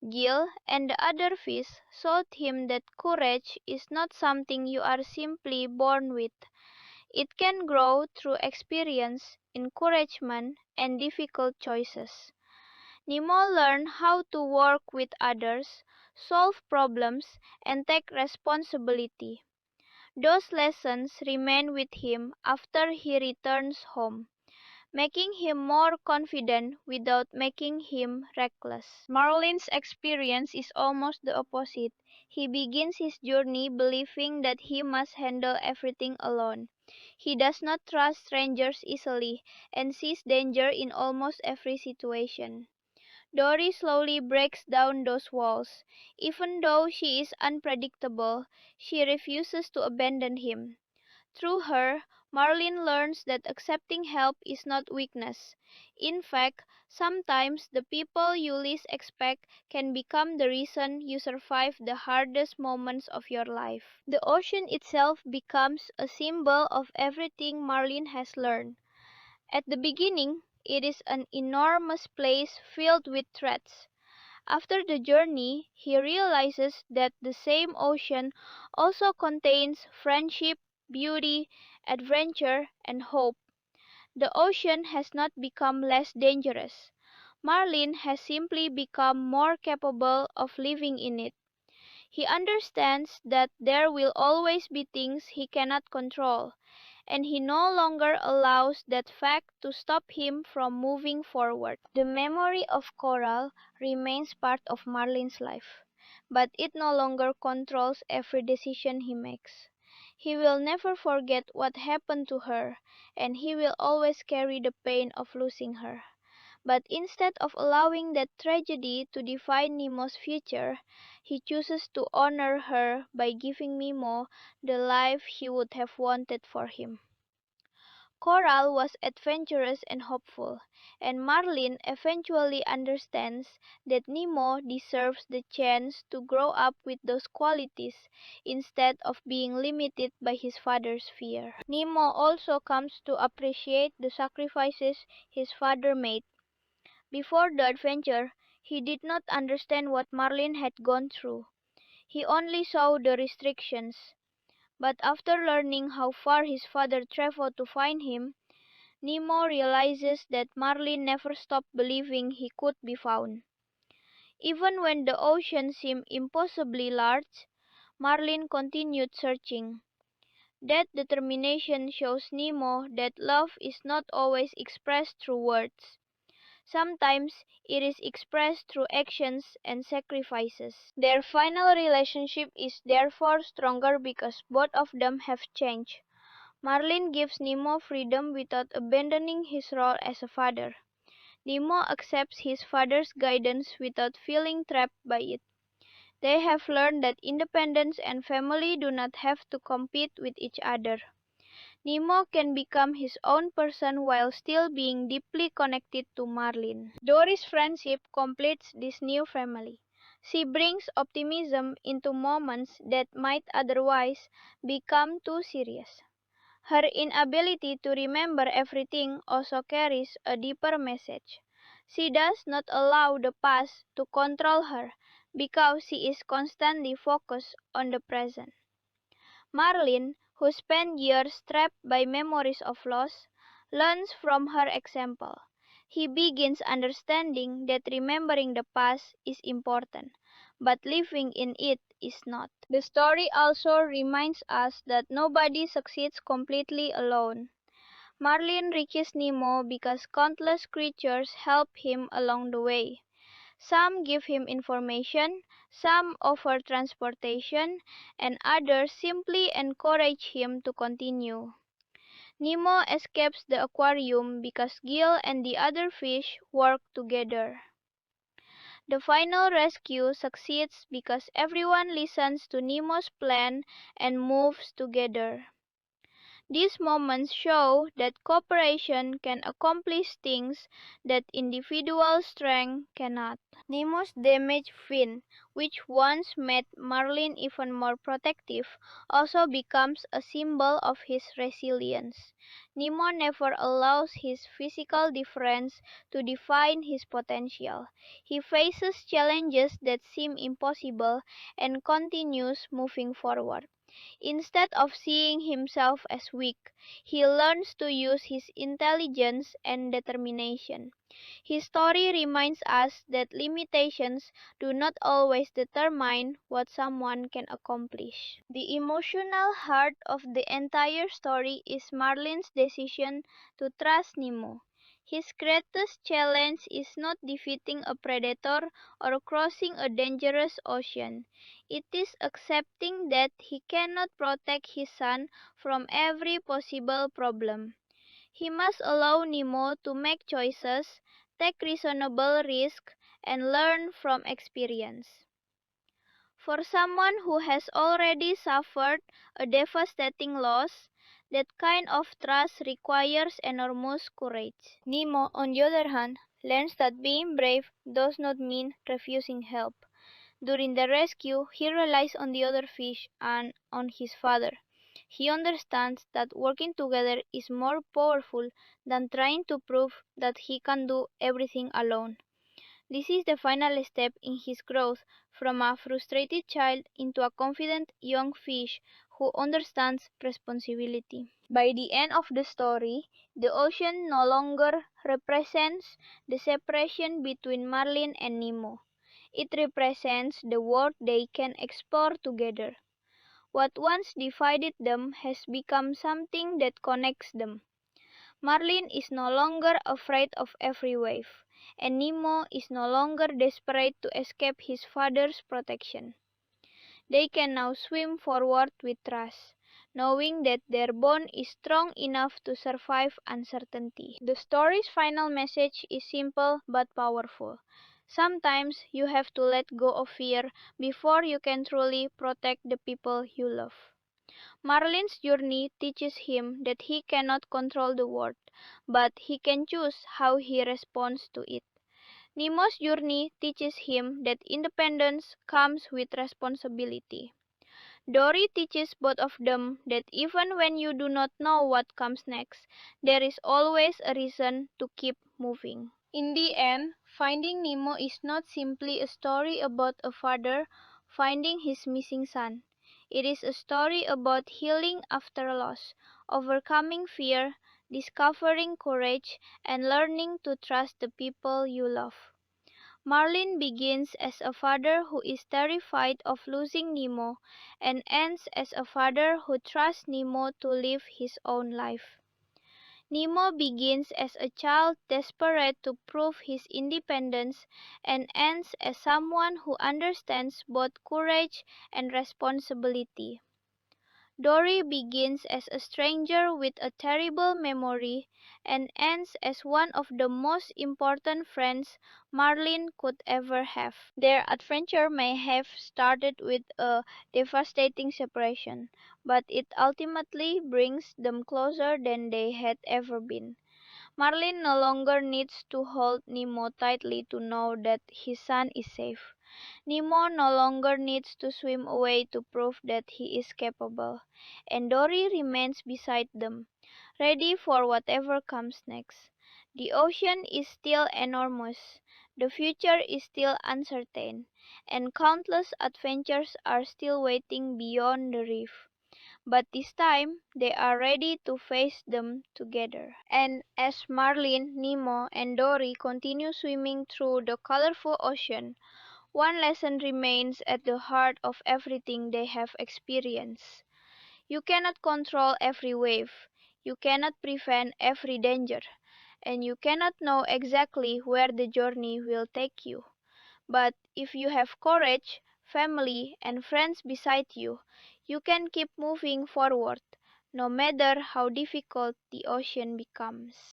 Gil and the other fish showed him that courage is not something you are simply born with. It can grow through experience, encouragement, and difficult choices. Nemo learned how to work with others, solve problems, and take responsibility. Those lessons remain with him after he returns home, making him more confident without making him reckless. Marlin's experience is almost the opposite. He begins his journey believing that he must handle everything alone. He does not trust strangers easily and sees danger in almost every situation. Dory slowly breaks down those walls. Even though she is unpredictable, she refuses to abandon him. Through her, Marlin learns that accepting help is not weakness. In fact, sometimes the people you least expect can become the reason you survive the hardest moments of your life. The ocean itself becomes a symbol of everything Marlin has learned. At the beginning, it is an enormous place filled with threats. After the journey, he realizes that the same ocean also contains friendship, beauty, adventure, and hope. The ocean has not become less dangerous. Marlin has simply become more capable of living in it. He understands that there will always be things he cannot control, and he no longer allows that fact to stop him from moving forward. The memory of Coral remains part of Marlin's life, but it no longer controls every decision he makes. He will never forget what happened to her, and he will always carry the pain of losing her. But instead of allowing that tragedy to define Nemo's future, he chooses to honor her by giving Nemo the life he would have wanted for him. Coral was adventurous and hopeful, and Marlin eventually understands that Nemo deserves the chance to grow up with those qualities instead of being limited by his father's fear. Nemo also comes to appreciate the sacrifices his father made. Before the adventure, he did not understand what Marlin had gone through. He only saw the restrictions. But after learning how far his father traveled to find him, Nemo realizes that Marlin never stopped believing he could be found. Even when the ocean seemed impossibly large, Marlin continued searching. That determination shows Nemo that love is not always expressed through words. Sometimes it is expressed through actions and sacrifices. Their final relationship is therefore stronger because both of them have changed. Marlin gives Nemo freedom without abandoning his role as a father. Nemo accepts his father's guidance without feeling trapped by it. They have learned that independence and family do not have to compete with each other. Nemo can become his own person while still being deeply connected to Marlin. Dory's friendship completes this new family. She brings optimism into moments that might otherwise become too serious. Her inability to remember everything also carries a deeper message. She does not allow the past to control her because she is constantly focused on the present. Marlin, who spent years trapped by memories of loss, learns from her example. He begins understanding that remembering the past is important, but living in it is not. The story also reminds us that nobody succeeds completely alone. Marlin reaches Nemo because countless creatures help him along the way. Some give him information, some offer transportation, and others simply encourage him to continue. Nemo escapes the aquarium because Gil and the other fish work together. The final rescue succeeds because everyone listens to Nemo's plan and moves together. These moments show that cooperation can accomplish things that individual strength cannot. Nemo's damaged fin, which once made Marlin even more protective, also becomes a symbol of his resilience. Nemo never allows his physical difference to define his potential. He faces challenges that seem impossible and continues moving forward. Instead of seeing himself as weak, he learns to use his intelligence and determination. His story reminds us that limitations do not always determine what someone can accomplish. The emotional heart of the entire story is Marlin's decision to trust Nemo. His greatest challenge is not defeating a predator or crossing a dangerous ocean. It is accepting that he cannot protect his son from every possible problem. He must allow Nemo to make choices, take reasonable risks, and learn from experience. For someone who has already suffered a devastating loss, That kind of trust requires enormous courage. Nemo, on the other hand, learns that being brave does not mean refusing help. During the rescue, he relies on the other fish and on his father. He understands that working together is more powerful than trying to prove that he can do everything alone. This is the final step in his growth from a frustrated child into a confident young fish who understands responsibility. By the end of the story, the ocean no longer represents the separation between Marlin and Nemo. It represents the world they can explore together. What once divided them has become something that connects them. Marlin is no longer afraid of every wave, and Nemo is no longer desperate to escape his father's protection. They can now swim forward with trust, knowing that their bond is strong enough to survive uncertainty. The story's final message is simple but powerful. Sometimes you have to let go of fear before you can truly protect the people you love. Marlin's journey teaches him that he cannot control the world, but he can choose how he responds to it. Nemo's journey teaches him that independence comes with responsibility. Dory teaches both of them that even when you do not know what comes next, there is always a reason to keep moving. In the end, Finding Nemo is not simply a story about a father finding his missing son. It is a story about healing after loss, overcoming fear, discovering courage, and learning to trust the people you love. Marlin begins as a father who is terrified of losing Nemo and ends as a father who trusts Nemo to live his own life. Nemo begins as a child desperate to prove his independence and ends as someone who understands both courage and responsibility. Dory begins as a stranger with a terrible memory and ends as one of the most important friends Marlin could ever have. Their adventure may have started with a devastating separation, but it ultimately brings them closer than they had ever been. Marlin no longer needs to hold Nemo tightly to know that his son is safe. Nemo no longer needs to swim away to prove that he is capable, and Dory remains beside them, ready for whatever comes next. The ocean is still enormous, the future is still uncertain, and countless adventures are still waiting beyond the reef. But this time they are ready to face them together. And as Marlin, Nemo, and Dory continue swimming through the colorful ocean, one lesson remains at the heart of everything they have experienced. You cannot control every wave, you cannot prevent every danger, and you cannot know exactly where the journey will take you. But if you have courage, family, and friends beside you, you can keep moving forward, no matter how difficult the ocean becomes.